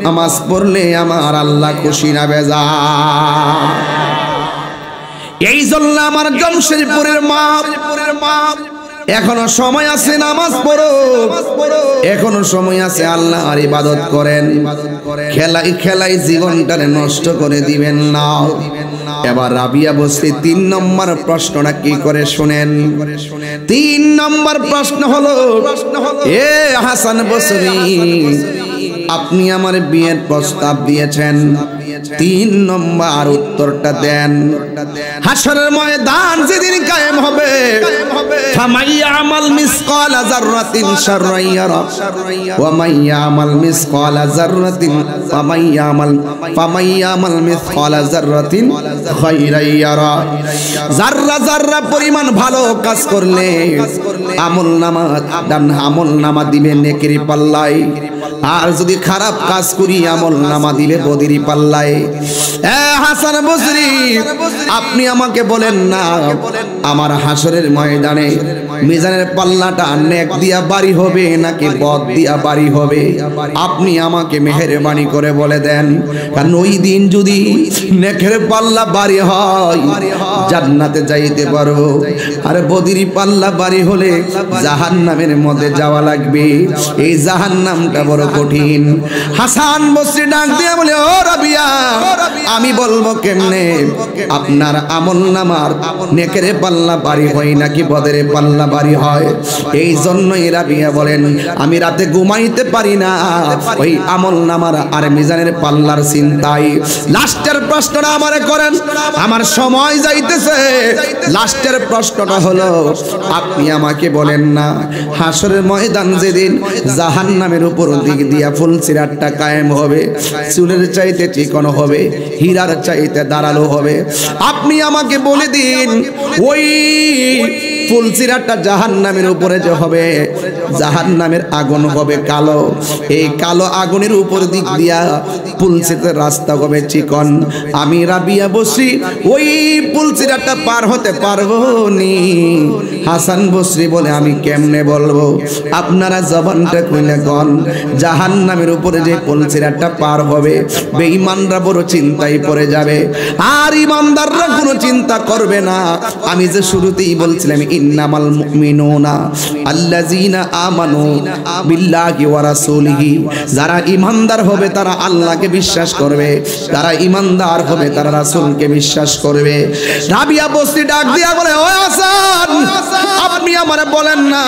নামাজ পড়লে আমার আল্লাহ খুশি না বেজা? এই জন্য আমার জমশেদপুরের মা, এখনো সময় আছে, নামাজ পড়ো, এখনো সময় আছে, আল্লাহর ইবাদত করেন। খেলাই খেলাই জীবনটারে নষ্ট করে দিবেন না। এবার রাবিয়া বসরি 3 নম্বর প্রশ্নটা কি করে শুনেন। 3 নম্বর প্রশ্ন হলো, এ হাসান বসরি, আপনি আমার বিয়ের প্রস্তাব দিয়েছেন, 3 নম্বর উত্তরটা দেন। হাশরের ময়দান যেদিন কায়েম হবে, ফামাইয়ামাল মিসকালা যাররাতিন শাররান ইয়ারা ওয়া মাইয়ামাল মিসকালা যাররাতিন ফামাইয়ামাল মিসকালা যাররাতিন খায়রান ইয়ারা। যাররা যাররা পরিমাণ ভালো কাজ করলে আমলনামা দিবে নেকির পাল্লায়, আর যদি খারাপ কাজ করি আমলনামা দিবে বদির পাল্লায়। এ হাসান বসরি, আপনি আমাকে বলেন না আমার হাশরের ময়দানে মিজানের পাল্লাটা নেক দিয়া বাড়ি হবে নাকি বদ দিয়া বাড়ি হবে? আপনি আমাকে মেহেরবানি করে বলে দেন, কারণ ওই দিন যদি নেকের পাল্লা বাড়ি হয় জান্নাতে যাইতে পারবো, আর বদির পাল্লা বাড়ি হলে জাহান্নামের মধ্যে যাওয়া লাগবে। এই জাহান্নামটা বড় কঠিন। হাসান বসরি ডাক দিয়া বলে, ও রাবিয়া, আমি বলবো কেমনে আপনার আমলনামার নেকের পাল্লা বাড়ি হয় নাকি বদের পাল্লা বাড়ি হয়? এই জন্যই রাবিয়া বলেন, আমি রাতে ঘুমাইতে পারি না ওই আমলনামার আর মিজানের পাল্লার চিন্তায়। লাস্টের প্রশ্নটা আমারে করেন, আমার সময় যাইতেছে। লাস্টের প্রশ্নটা হলো, আপনি আমাকে বলেন না হাশরের ময়দান যেদিন জাহান্নামের উপর দিক দিয়া ফুলসিরাতটা কায়েম হবে, চুলের চাইতে চিকন হবে, হীরার চাইতে দাঁড়ালো হবে, আপনি আমাকে বলে দিন ওই ফুলসিরাতটা জাহান্নামের উপরে যে হবে, জাহান্নামের আগুন হবে কালো, এই কালো আগুনের উপর দিক দিয়া ফুলসিরাতের রাস্তা হবে চিকন। আমি রাবিয়া বসরি ওই ফুলসিরাতটা পার হতে পারবো নি? হাসান বসরি বলে, আমি কেমনে বলবো? আপনারা জবানটা খুলে কোন, জাহান্নামের উপরে যে ফুলসিরাতটা পার হবে বেঈমানরা বড় চিন্তায় পড়ে যাবে, আর ইমানদাররা কোনো চিন্তা করবে না। আমি যে শুরুতেই বলছিলাম, ইন্নামাল মুমিনুনা আল্লাযীনা আমানু বিল্লাহি ওয়া রাসূলিহি, যারা ঈমানদার হবে তারা আল্লাহকে বিশ্বাস করবে, যারা ঈমানদার হবে তারা রাসূলকে বিশ্বাস করবে। রাবিয়া বসরি ডাক দিয়া বলে, ও হাসান, আপনি আমারে বলেন না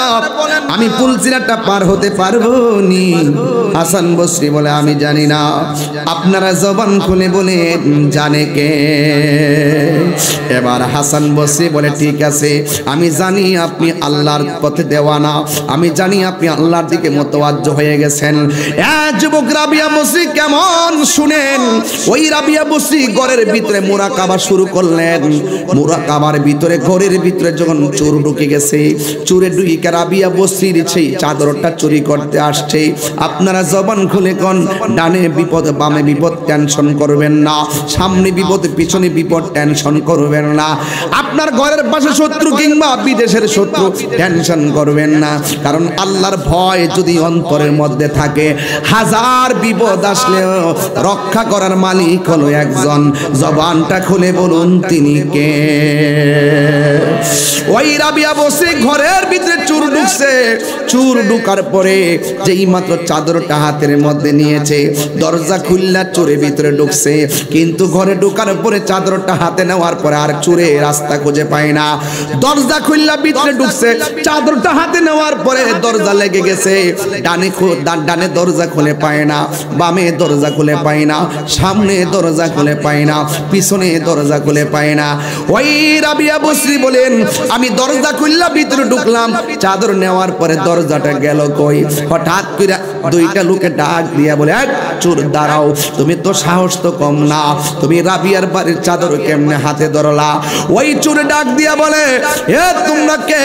আমি ফুলসিরাতটা পার হতে পারবো নি? হাসান বসরি বলে, আমি জানি না। আপনারা জবান খুলে বলে, জানে কে? এবার হাসান বসরি বলে, ঠিক আছে, আমি জানি আপনি আল্লাহর পথে দেওয়ানা, আমি জানি আপনি আল্লাহর দিকে মুতাওয়াজ্জ হয়ে গেছেন। যুবক রাবিয়া বসরি কেমন শুনেন, ওই রাবিয়া বসরি ঘরের ভিতরে মুরাকাবা শুরু করলেন। মুরাকাবার ভিতরে ঘরের ভিতরে যখন চোর ঢুকে ঢুকে গেছে, চুরে ঢুকে রাবিয়া বসরির সেই চাদরটা চুরি করতে আসছে। আপনারা জবান খুলে কোন, ডানে বিপদ বামে বিপদ টেনশন করবেন না, সামনে বিপদ পিছনে বিপদ টেনশন করবেন না, আপনার ঘরের পাশে শত্রু কিংবা বিদেশের শত্রু টেনশন করবেন না। কারণ আল্লাহর ভয় যদি অন্তরের মধ্যে থাকে, হাজার বিপদ আসলেও রক্ষা করার মালিক হলো একজন। জবানটা খুলে বলুন তিনি কে? ওই রাবিয়া বসে ঘরের ভিতরে চুর ঢুকছে। চুর ঢুকার পরে যেই মাত্র চাদরটা হাতের মধ্যে নিয়েছে, দরজা খুললা চোরের ভিতরে ঢুকছে। কিন্তু ঘরে ঢুকার পরে চাদরটা হাতে নেওয়ার পরে আর চোরে রাস্তা খুঁজে পায় না। দরজা খুললা ভিতরে ঢুকছে, চাদরটা হাতে নেওয়ার পরে দরজা লেগে গেছে। ডানে দরজা খুলে পায় না, বামে দরজা খুলে পায় না, সামনে দরজা খুলে পায় না, পিছনে দরজা খুলে পায় না। ওই রাবিয়া বসরি বলেন, আমি দরজা খুললা ভিতরে ঢুকলাম, চাদর নেওয়ার পরে দরজাটা গেল কই? হঠাৎ করে দুইটা লোকে ডাক দিয়া বলে, চোর দাঁড়াও, তুমি তো সাহস তো কম না, তুমি রাবিয়ার বাড়ির চাদর কেমনে হাতে ধরলা? ওই চোর ডাক দিয়া বলে, এ তোমরা কে?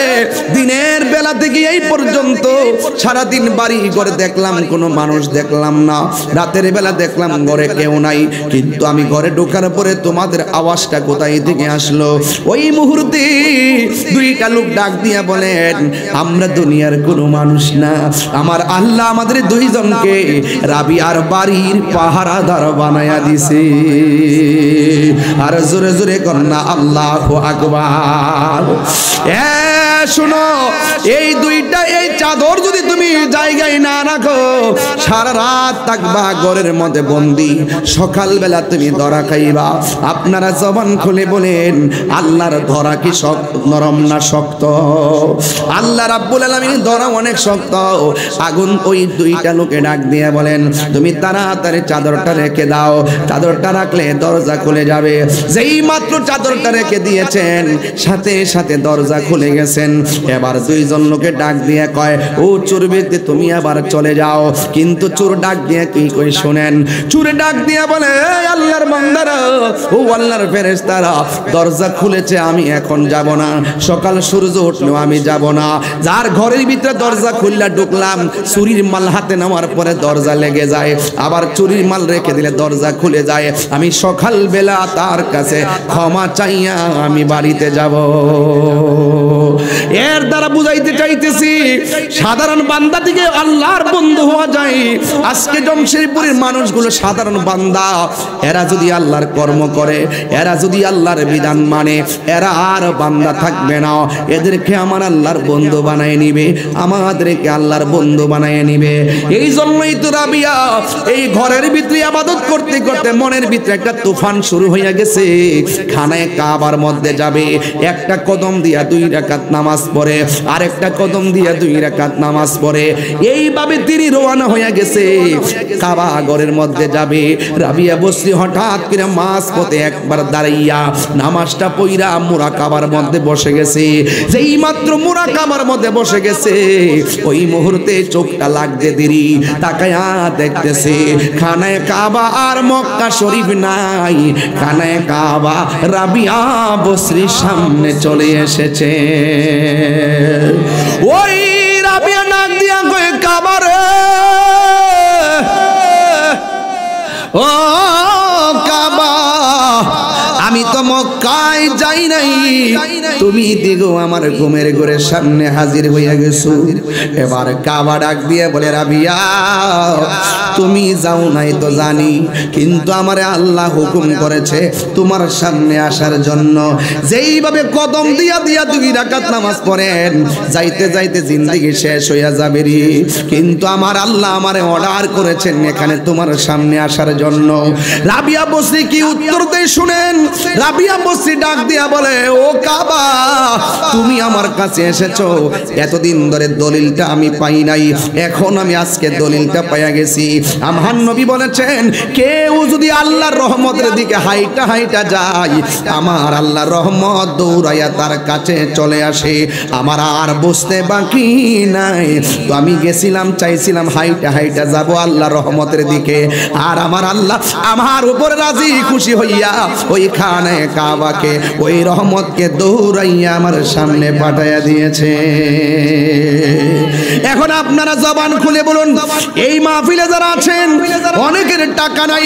দিনের বেলা থেকে এই পর্যন্ত সারাদিন বাড়ি ঘরে দেখলাম কোনো মানুষ দেখলাম না, রাতের বেলা দেখলাম ঘরে কেউ নাই, কিন্তু আমি ঘরে ঢোকার পরে তোমাদের আওয়াজটা কোথায় থেকে আসলো? ওই মুহূর্তে দুইটা লোক ডাক দিয়া বলেন, আমরা দুনিয়ার কোনো মানুষ না, আমার আল্লাহ আমাদের দুইজনকে রাবিয়ার বাড়ির পাহারাদার বানায়া দিছে। আর জোরে জোরে কন্যা আল্লাহু আকবার। শোনো, এই দুইটা এই চাদর যদি তুমি জায়গায় না রাখো, সারা রাত থাকবা ঘরের মধ্যে বন্দি, সকালবেলা তুমি ধরা খাইবা। আপনারা জবান খুলে বলেন, আল্লাহর ধরা কি নরম না শক্ত? আল্লাহ রাব্বুল আলামিন ধরা অনেক শক্ত। আগুন ওই দুইটা লোকে ডাক দিয়ে বলেন, তুমি তাড়াতাড়ি চাদরটা রেখে দাও, চাদরটা রাখলে দরজা খুলে যাবে। যেই মাত্র চাদরটা রেখে দিয়েছেন, সাথে সাথে দরজা খুলে গেছেন। এবার দুইজন লোকে ডাক দিয়ে কয়, ও চোর ব্যক্তি তুমি আবার চলে যাও। কিন্তু চোর ডাক দিয়ে কি কই শোনেন, চোরে ডাক দিয়ে বলে, আল্লাহর বান্দারা, ও আল্লাহর ফেরেশতারা, দরজা খুলেছে, আমি এখন যাব না, সকাল সূর্য উঠলেও আমি যাব না। যার ঘরের ভিতরে দরজা খুললা ঢুকলাম, চুরির মাল হাতে নেওয়ার পরে দরজা লেগে যায়, আবার চুরির মাল রেখে দিলে দরজা খুলে যায়, আমি সকাল বেলা তার কাছে ক্ষমা চাইয়া আমি বাড়িতে যাব। এর দ্বারা বুঝাইতে চাইতেছি, সাধারণ বান্দা থেকে আল্লাহর বন্ধু হওয়া যায়। আজকে জমশেদপুরের মানুষগুলো সাধারণ বান্দা, এরা যদি আল্লাহর কর্ম করে, এরা যদি আল্লাহর বিধান মানে, এরা আর বান্দা থাকবে না, এদেরকে আমার আল্লাহর বন্ধু বানায় নিবে, আমাদেরকে আল্লাহর বন্ধু বানায় নিবে। এই জন্যই তো রাবিয়া এই ঘরের ভিতরে ইবাদত করতে করতে মনের ভিতরে একটা তুফান শুরু হয়ে গেছে। খানায় কাবার মধ্যে যাবে, একটা কদম দিয়া 2 রাকাত নামাজ পড়ে, আরেকটা কদম দিয়া 2 রাকাত নামাজ পড়ে, এইভাবে তিনি রওনা হয়ে গেছে কাবা ঘরের মধ্যে যাবে। রাবিয়া বসরি হঠাৎ করে মাঝপথে একবার দাঁড়াইয়া নামাজটা পড়া মুরাকাবার মধ্যে বসে গেছে। যেই মাত্র মুরাকাবার মধ্যে বসে গেছে, ওই মুহূর্তে চোখটা লাগতে দেরি, তাকায়া দেখতেছে খানায় কাবা আর মক্কা শরীফ নাই, খানায় কাবা রাবিয়া বসরির সামনে চলে এসেছে। ওই রাবিয়া নাক দিয়া কয়ে, কাবা রে, ও কাবা, আমি তো মক্কায় যাই নাই, তুমি দিগো আমার ঘুমের ঘরের সামনে হাজির হইয়া গেছো। এবার কাবা ডাক দিয়ে বলে, রাবিয়া তুমি যাও নাই তো জানি, কিন্তু আমারে আল্লাহ হুকুম করেছে তোমার সামনে আসার জন্য। যেইভাবে কদম দিয়া দিয়া 2 রাকাত নামাজ পড়েন, যাইতে যাইতে জিন্দেগি শেষ হইয়া যাবে রে, কিন্তু আমার আল্লাহ আমারে অর্ডার করেছেন এখানে তোমার সামনে আসার জন্য। রাবিয়া বসরি কি উত্তর দেয় শুনেন। রাবিয়া বসরি ডাক দিয়া বলে, ও কাবা, তুমি আমার কাছে এসেছো, এতদিন ধরে দলিলটা আমি পাই নাই, এখন আমি আজকে দলিলটা পাইয়া গেছি। আমার নবী বলেছেন, কেউ যদি আল্লাহর রহমতের দিকে হাইটা হাইটা যায়, আমার আল্লাহর রহমত দৌড়াইয়া তার কাছে চলে আসে। আমার আর বুঝতে বাকি নাই, তো আমি গেছিলাম, চাইছিলাম হাইটা হাইটা যাব আল্লাহর রহমতের দিকে, আর আমার আল্লাহ আমার উপর রাজি খুশি হইয়া ওই খানায় কাবাকে, ওই রহমতকে দৌড় কুড়াইয়া আমার সামনে পাঠাইয়া দিয়েছে। এখন আপনারা জবান খুলে বলুন, এই মাহফিলে যারা আছেন অনেকের টাকা নাই,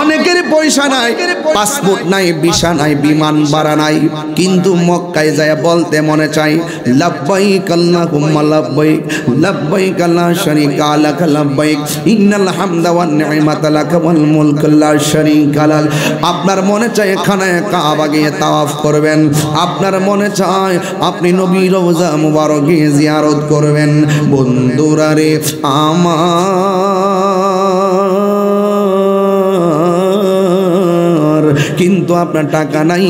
অনেকের পয়সা নাই, পাসপোর্ট নাই, ভিসা নাই, বিমান ভাড়া নাই, কিন্তু মক্কায় যায় বলতে মনে চাই লাব্বাইক আল্লাহুম্মা লাব্বাইক লাব্বাইক লা শারীকা লাক লাব্বাইক ইন্নাল হামদা ওয়ান নি'মাতা লাক ওয়াল মুলকু লা শারীকা লাক। আপনার মনে চায় খানায়ে কাবা গিয়ে তাওয়াফ করবেন, আপনার মনে চায় আপনি নবীর রওজা মুবারকে জিয়ারত করবেন। বন্ধুরা রে আমার, কিন্তু আপনার টাকা নাই,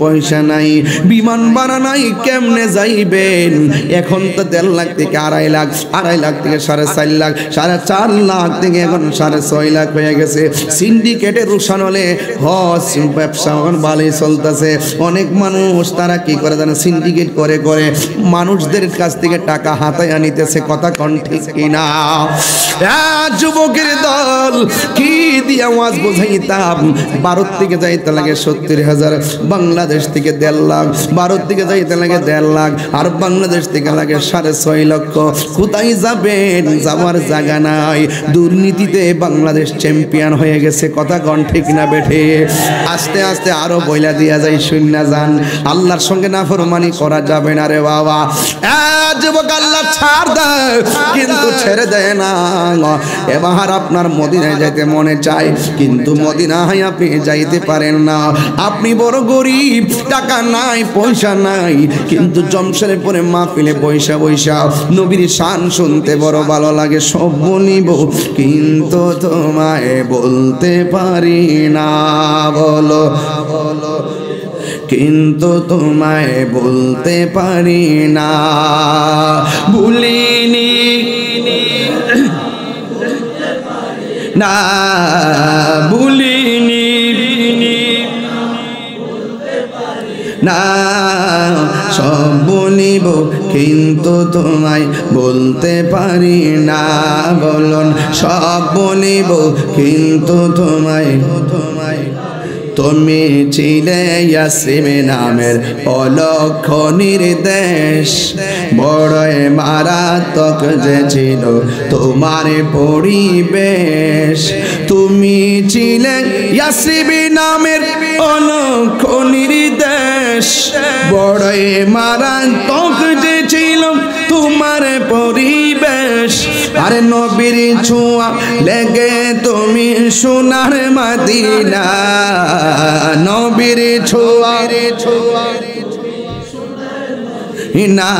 পয়সা নাই, বিমান ভাড়া নাই, কেমনে যাইবেন? এখন তো 1.5 লাখ থেকে 2.5 লাখ, 2.5 লাখ থেকে 4.5 লাখ, 4.5 লাখ থেকে এখন 6.5 লাখ হয়ে গেছে। সিন্ডিকেটে রুশান হলে হজ ব্যবসা এখন ভালোই চলতেছে। অনেক মানুষ তারা কি করে জানে, সিন্ডিকেট করে করে মানুষদের কাছ থেকে টাকা হাতায় আনিতেছে। কথা কোন ঠিক কিনা? যুবকের দল কি দিয়া ওয়াজ বোঝাইতাম? ভারত থেকে যাইতে লাগে 70,000, বাংলাদেশ থেকে 1.5 লাখ, ভারত থেকে যাইতে লাগে 1.5 লাখ, আর বাংলাদেশ থেকে লাগে 6.5 লক্ষ। কোথায় যাবেন? যাওয়ার জায়গা নাই। দুর্নীতিতে বাংলাদেশ চ্যাম্পিয়ন হয়ে গেছে। কথা কোন ঠিক না বেঠে? আস্তে আস্তে আরো বইলা দিয়া যায়, শূন্য যান। আল্লাহর সঙ্গে নাফরমানি করা যাবে না রে বাবা। যুবক আল্লাহ ছাড় দেয় কিন্তু ছেড়ে দেয় না। এবার আপনার মদিনায় যাইতে মনে চায়, কিন্তু মদিনায় আপনি যাইতে পারেন না। আপনি বড় গরিব, টাকা নাই, পয়সা নাই, কিন্তু জমশেরে পরে মাহফিলে বৈশা বৈশা নবীর শান শুনতে বড় ভালো লাগে। সব বলিব কিন্তু তোমায় বলতে পারি না। বলো বলো, কিন্তু তোমায় বলতে পারি না। ভুলিনি না, ভুলিনি না, সব বলিব কিন্তু তোমায় বলতে পারি না। বলুন, সব বলিব কিন্তু তোমায় তুমি ছিলে ইয়াসরিব নামের অলক্ষ নির্দেশ, বড়ই মারাত্মক যে ছিল তোমার পরিবেশ। তুমি ছিলে ইয়াসরিব নামের অলক্ষ নির্দেশ, বড়ই মারাত্মক যে ছিল তোমার পরিবেশ। আরে নবীর ছোঁয়া লেগে তুমি সোনার মদিনা, নবীর ছোঁয়া না,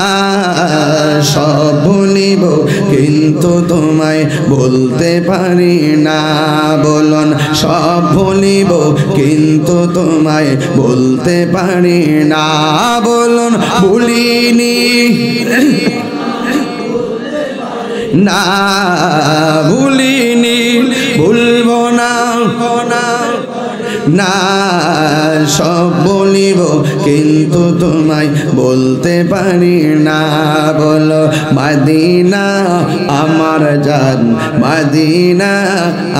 সব বলিব কিন্তু তোমায় বলতে পারি না। বলুন, সব বলিব কিন্তু তোমায় বলতে পারি না। বলুন, ভুলিনি না, ভুলিনি, ভুলব না না, সব বলিব কিন্তু তোমায় বলতে পারি না। বলো, মদিনা আমার জান, মদিনা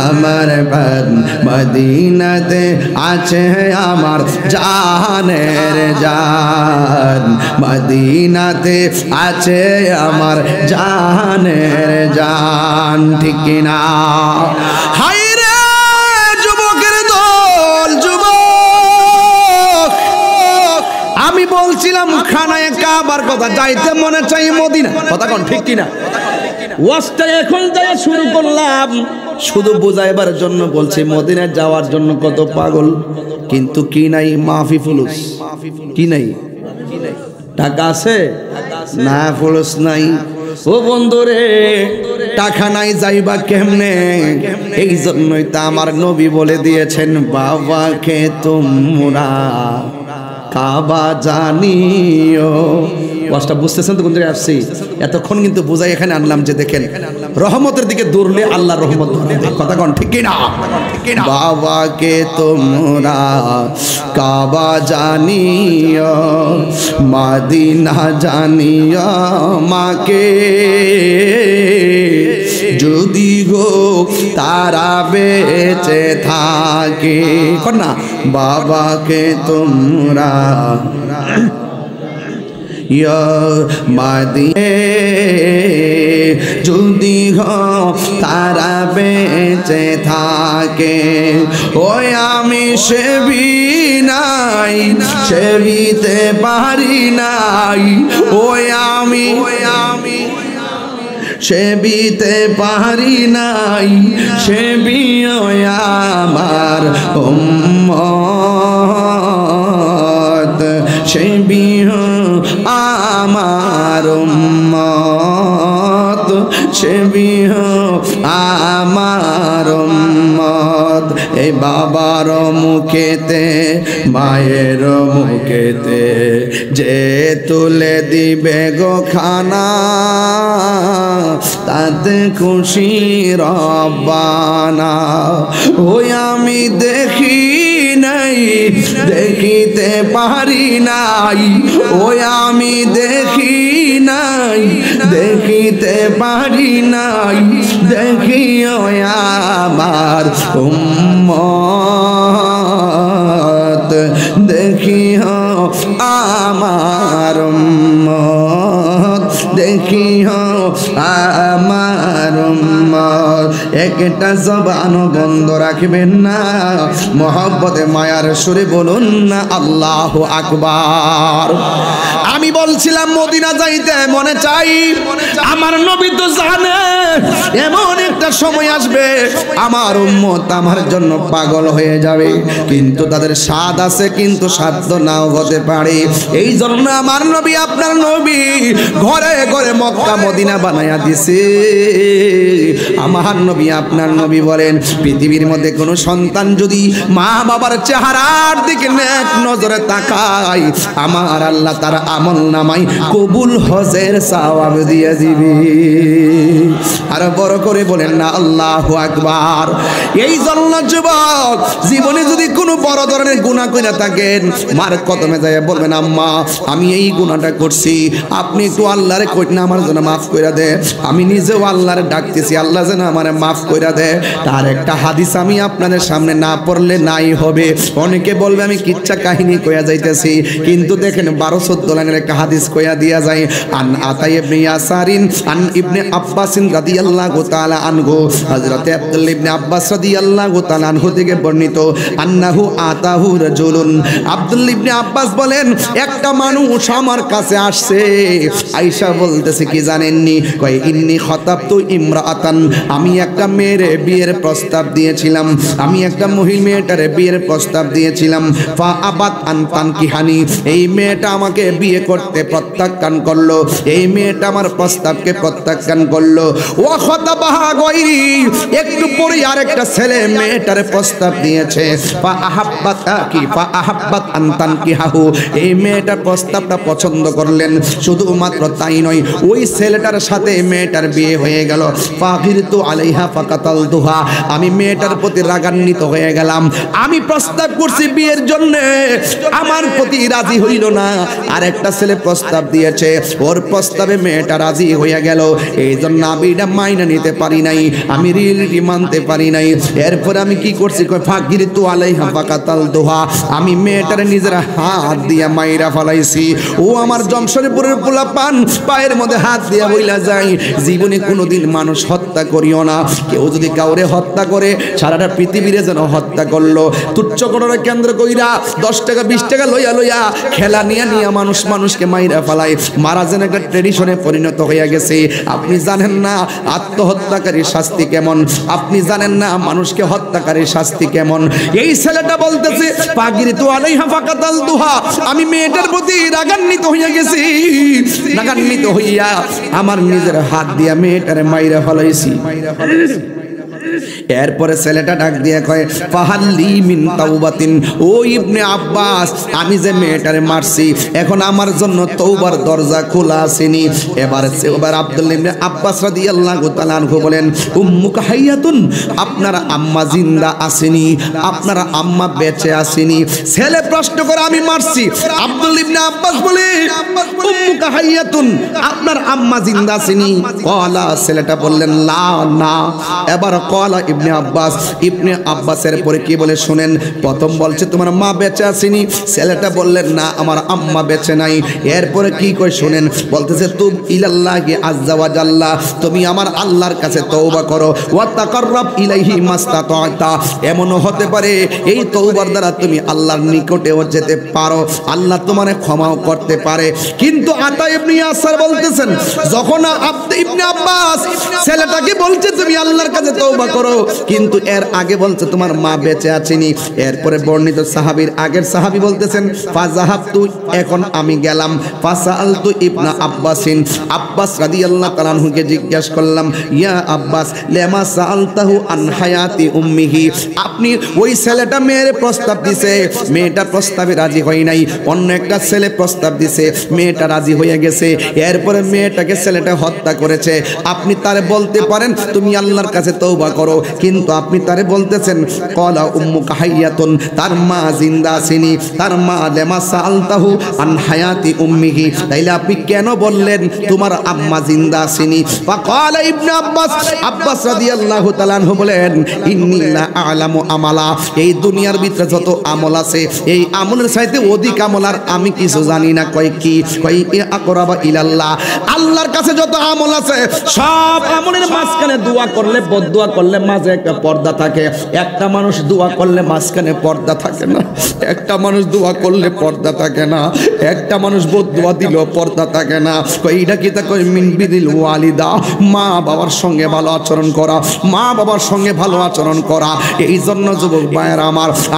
আমার প্রাণ, মদিনাতে আছে আমার জানের জান, মদিনাতে আছে আমার জানের জান। ঠিক না? হাই রে যুবকের দল, যুবক আমি বলছিলাম খানায়ে কাবার কথা, যাইতে মনে চাই মদিনা। কথা কোন ঠিক কিনা? ওয়াজটা এখন যাই শুরু করলাম, শুধু বোঝাইবার জন্য বলছি, মদিনায় যাওয়ার জন্য কত পাগল, কিন্তু কি নাই? মাফি ফুলুস কি নাই? টাকা আছে না, ফুলুস নাই। ও বন্ধুরে, টাকা নাই, যাইবা কেমনে? এই জন্যই তা আমার নবী বলে দিয়েছেন, বাবাকে তোমরা কাবা জানিও। ওয়াজটা বুঝতেছেন তো কোন জায়গায় আসছি? এতক্ষণ কিন্তু বুঝাই এখানে আনলাম যে দেখেন, রহমতের দিকে দৌড়লে আল্লাহর রহমত ধরে। কথা কোন ঠিক কিনা? বাবাকে তোমরা কাবা জানিও, মদিনা জানিও, মাকে যদি গো তারা বেঁচে থাকে। না, বাবাকে তোমরা ইয়া মাদিনে যদি তারা বেঁচে থাকে ওই আমি সেবি নাই সেবিতে পারি নাই ওই আমি সেবিতে পারি নাই সেবি আমার উম্মত সেবি আমার উম্মত সেবি আমার উম্মত এই বাবার মুখেতে মায়ের মুখেতে যে তুলে দিবে গো খানা তাতে খুশি রব্বানা ওই আমি দেখি নাই দেখিতে পারি নাই ওই আমি দেখি নাই দেখিতে পারি নাই দেখিও আমার উম্মত দেখিও আমার উম্মত দেখিও আমার উম্মত একটা জবান বন্ধ রাখবেন না মহব্বতে মায়ার সুরে বলুন না আল্লাহু আকবার আমি বলছিলাম মদিনা যাইতে মনে চাই আমার নবী তো জানে এমন একটা সময় আসবে আমার উম্মত আমার জন্য পাগল হয়ে যাবে কিন্তু তাদের স্বাদ আছে কিন্তু সাধ্য নাও হতে পারে এই জন্য আমার নবী আপনার নবী ঘরে ঘরে মক্কা মদিনা বানায়া দিছে আমার নবী আপনার নবী বলেন পৃথিবীর মধ্যে কোনো সন্তান যদি মা বাবার চেহারার দিকে নেক নজরে তাকায় আমার আল্লাহ তার আমল নামাই কবুল হজের সওয়াব দিয়ে দিবে আর বড় করে বলেন না আল্লাহু আকবার এই জন্য যুবক জীবনে যদি কোনো বড় ধরনের গুনাহ করে থাকেন মার কদমে যায় বলবেন আম্মা আমি এই গুনাহটা করছি আপনি একটু আল্লাহরে কইন না আমার জন্য মাফ কইরা দে আমি নিজেও আল্লাহরে ডাকতেছি আল্লাহ যেন আমারে মাফ কইরা দে তার একটা হাদিস আমি আপনাদের সামনে না পড়লে নাই হবে অনেকে বলবে আমি কিচ্ছা কাহিনী কইয়া যাইতেছি কিন্তু দেখেন 12-14 লাইনের একটা হাদিস কইয়া দিয়া যায় আন আতাই ইবনে ইয়াসারিন আন ইবনে আব্বাসিন রাদিয়াল্লাহু তাআলা আনহু হযরতে আব্দুল্লাহ ইবনে আব্বাস রাদিয়াল্লাহু তাআলা আনহু থেকে বর্ণিত আন্নাহু আতাহু রাজুলুন আব্দুল্লাহ ইবনে আব্বাস বলেন একটা মানুষ আমার কাছে আসছে আয়েশা বলতেছে কি জানেননি কই ইন্নী খাতাবতু ইমরাআতান আমি একটা মেয়ের বিয়ের প্রস্তাব দিয়েছিলাম আমি একটা মহিলা মেয়েটার বিয়ের প্রস্তাব দিয়েছিলাম ফা আবাত আন তানকিহানি এই মেয়েটা আমাকে বিয়ে করতে প্রত্যাখ্যান করলো এই মেয়েটা আমার প্রস্তাবকে প্রত্যাখ্যান করলো ওয়া খাতাবাহা গায়রি একটু পরে আরেকটা ছেলে মেয়েটার প্রস্তাব দিয়েছে ফা আহাব্বাত আন তানকিহাহু এই মেয়েটার প্রস্তাবটা পছন্দ করলেন শুধুমাত্র তাই নয় ওই ছেলেটার সাথে মেয়েটার বিয়ে হয়ে গেল ফাগিরতু আলাইহা ফাকাতালতুহা আমি মেয়েটার প্রতি রাগান্বিত হয়ে গেলাম আমি প্রস্তাব করছি বিয়ের জন্য আমার প্রতি রাজি হইল না আর একটা ছেলে প্রস্তাব দিয়েছে ওর প্রস্তাবে মেয়েটা রাজি হয়ে গেল এই জন্য আমি এটা মাইনা নিতে পারি নাই আমি রিয়েলিটি মানতে পারি নাই এরপর আমি কি করছি ফাগিরতু আলাইহা ফাকাতালতুহা আমি মেয়েটার নিজের হাত দিয়া মাইরা ফলাইছি ও আমার জমশরপুরের পোলাপান পায়ের মধ্যে হাত দিয়া বইলা যায় জীবনে কোনোদিন মানুষ হত্যা করিও না কেউ যদি কাউরে হত্যা করে সারাটা পৃথিবীরে যেন হত্যা করলো তুচ্ছ করার কেন্দ্র কইরা 10 টাকা 20 টাকা লইয়া লইয়া খেলা নিয়ে মানুষকে মাইরা ফেলায় মারা যেন একটা ট্রেডিশনে পরিণত হয়ে গেছে আপনি জানেন না আত্মহত্যাকারীর শাস্তি কেমন আপনি জানেন না মানুষকে হত্যাকারীর শাস্তি কেমন এই ছেলেটা বলতেছে ফাগিরতু আলাইহা ফাকাতালতুহা আমি মেয়েটার প্রতি রাগান্বিত হইয়া গেছি রাগান্বিত হইয়া আমার নিজের হাত দিয়া মেয়েটারে মাইরা ফলাইছি এরপরে ছেলেটা ডাক দিয়ে কয় ফাহাল্লি মিন তাওবাতিন ও ইবনে আব্বাস আমি যে মেয়েটারে মারছি এখন আমার জন্য তওবার দরজা খোলা আসেনি এবার আব্দুল্লাহ ইবনে আব্বাস রাদিয়াল্লাহু তাআলা আনহু বলেন উম্মুকা হাইয়াতুন আপনার আম্মা জিন্দা আসেনি আপনার আম্মা বেঁচে আসেনি ছেলে প্রশ্ন করে আমি মারছি আব্দুল্লাহ ইবনে আব্বাস বলে উম্মুকা হাইয়াতুন আপনার আম্মা জিন্দা আসেনি কলা ছেলেটা বললেন লা না এবার কালা ইবনে আব্বাসের পরে কি বলে শুনেন, প্রথম বলছে তোমার মা বেঁচে আসেনি, ছেলেটা বললেন না আমার আম্মা বেঁচে নাই। এরপরে কি কই শুনেন, বলতেছে তুব ইলাল্লাহি আযজা ওয়া জাল্লা, তুমি আমার আল্লাহর কাছে তওবা করো, ওয়া তাকাররাব ইলাইহি মাস্তাতা, এমনও হতে পারে এই তওবার দ্বারা তুমি আল্লাহর নিকটেও যেতে পারো, আল্লাহ তোমারে ক্ষমাও করতে পারে। কিন্তু আতা ইবনে ইয়াসার বলতেছেন যখন ইবনে আব্বাস ছেলেটাকে বলছে তুমি আল্লাহর কাছে তওবা করো, কিন্তু এর আগে বলছে তোমার মা বেঁচে আছেনি। এরপরে বর্ণিত সাহাবীর আগের সাহাবী বলতেছেন ফাযাহাবতু, এখন আমি গেলাম, ফাসালতু ইবনা আব্বাসিন, আব্বাস রাদিয়াল্লাহু তাআলা আনহুকে জিজ্ঞাসা করলাম, ইয়া আব্বাস লেমা সাআলতাহু আন হায়াতি উম্মিহি, আপনি ওই ছেলেটা মেয়ের প্রস্তাব দিছে, মেয়েটা প্রস্তাবে রাজি হয় নাই, অন্য একটা ছেলে প্রস্তাব দিছে, মেয়েটা রাজি হয়ে গেছে, এরপরে মেয়েটাকে ছেলেটা হত্যা করেছে, আপনি তারে বলতে পারেন তুমি আল্লাহর কাছে তওবা করো, কিন্তু আপনি তারে বলতেছেন ক্বালা উম্মুকা হাইয়াতুন, তার মা জিন্দা আছেনি, তার মা লেমা সাআলতাহু আন হায়াতি উম্মিহি, তাইলে আপনি কেন বললেন তোমার আম্মা জিন্দা আছেনি? ফাকালা ইবনে আব্বাস রাদিয়াল্লাহু তাআলা আনহু বলেন ইন্নী লা আ'লামু আমালা, এই দুনিয়ার ভিতরে যত আমল আছে এই আমলের চাইতে অধিক আমল আর আমি কিছু জানি না। কয় কি? কয় আকরাবা ইলাল্লাহ, আল্লাহর কাছে যত আমল আছে সব আমলের মাঝখানে দোয়া করলে বদদোয়া করলে মাঝে একটা পর্দা থাকে। একটা মানুষ দোয়া করলে মাঝখানে পর্দা থাকে না, একটা মানুষ দোয়া করলে পর্দা থাকে না, একটা মানুষ বদদোয়া দিলেও পর্দা থাকে না। কই এটা কি তা? কই মিন বিদিল ওয়ালিদা, মা বাবার সঙ্গে ভালো আচরণ করা, মা বাবার সঙ্গে ভালো আচরণ করা। এই জন্য যুবক ভাইয়েরা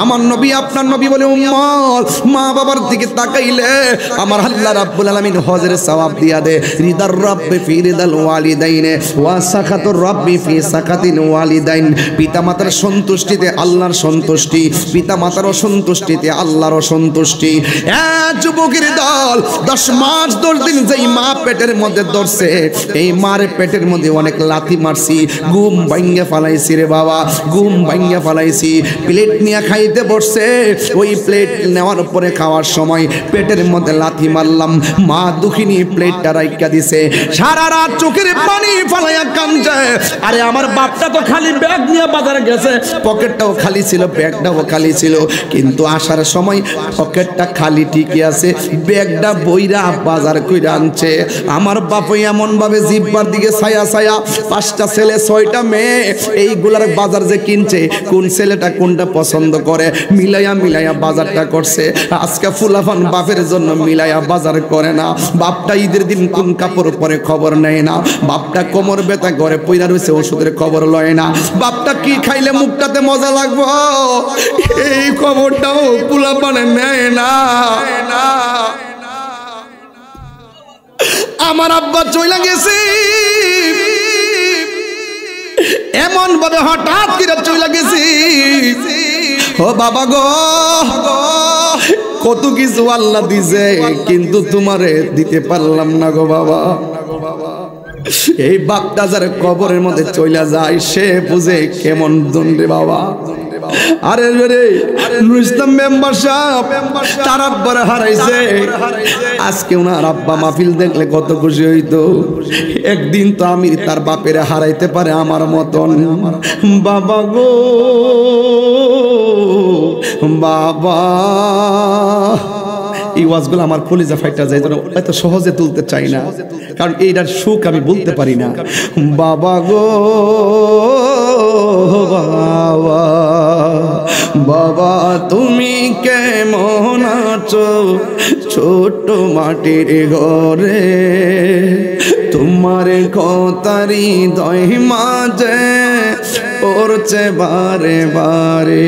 আমার নবী আপনার নবী বলে উম্মত মা বাবার দিকে তাকাইলে আমার আল্লাহ রাব্বুল আলামিন হজের সওয়াব দিয়া দে। রিদার রাব্বি ফি রিদাল ওয়ালিদাইনে ওয়া সাখাতুর রাব্বি ফি সাখাতিল ওয়ালিদাইন, পিতামাতার সন্তুষ্টিতে আল্লাহর সন্তুষ্টি, পিতামাতার অসন্তুষ্টিতে আল্লাহর অসন্তুষ্টি। যুবকের দল 10 মাস 10 দিন যেই মা পেটের মধ্যে ধরছে, এই মার পেটের মধ্যে অনেক লাথি মারছি, ঘুম ভাঙ্গা ফালাইছি রে বাবা, ঘুম ভাঙ্গা ফালাইছি। প্লেট নিয়ে খাইতে বসছে, ওই প্লেট নেওয়ার পরে খাওয়ার সময় পেটের মধ্যে লাথি মারলাম, মা দুঃখিনী প্লেটটা রাইখা দিছে, সারা রাত চোখের পানি ফালাইয়া কাঁদছে। আরে আমার বাপটা তো খালি ব্যাগ নিয়ে বাজারে গেছে, পকেটটাও খালি ছিল, ব্যাগটাও খালি ছিল, কিন্তু আসার সময় পকেটটা খালি ঠিকই আছে, ব্যাগটা বইরা বাজার কইরা আনছে। আমার বাপ এমন ভাবে জিব্বার দিকে ছায়া ছায়া, 5টা ছেলে 6টা মেয়ে, এইগুলার বাজার যে কিনছে, কোন ছেলেটা কোনটা পছন্দ করে মিলাইয়া মিলাইয়া বাজারটা করছে। আজকে ফুলাফান বাপের জন্য মিলাইয়া বাজার করে না, বাপটা ঈদের দিন কোন কাপড় পরে খবর নেয় না, বাপটা কোমর ব্যথা ঘরে পইরা রয়েছে ওষুধের খবর লয় না, বাপটা কি খাইলে মুখটাতে মজা লাগবো এই খবরটাও ফুলাফানে নেয় না। আমার আব্বা চইলা গেছে এমন ভাবে, হঠাৎ করে চইলা গেছি। ও বাবা গো, কত কিছু আল্লাহ দিছে, কিন্তু তোমারে দিতে পারলাম না গো বাবা। এই বাপটা যার কবরের মধ্যে চইলা যায় সে বুঝে কেমন দণ্ডে বাবা। আরে রে রুস্তম মেম্বার সাহেব তার আব্বার হারাইছে, আজকে ওনার আব্বা মাহফিল দেখলে কত খুশি হইতো। একদিন তো আমি তার বাপের হারাইতে পারে আমার মতন। বাবা গো বাবা, এই ওয়াজগুলো আমার কলিজা ফাইটা যায়, এত সহজে তুলতে চাই না, কারণ এইটার সুখ আমি বলতে পারি না। বাবা গো বাবা, বাবা তুমি কেমন আছো ছোট মাটির ঘরে, তোমার কথারি দই মাঝে পড়ছে বারে বারে।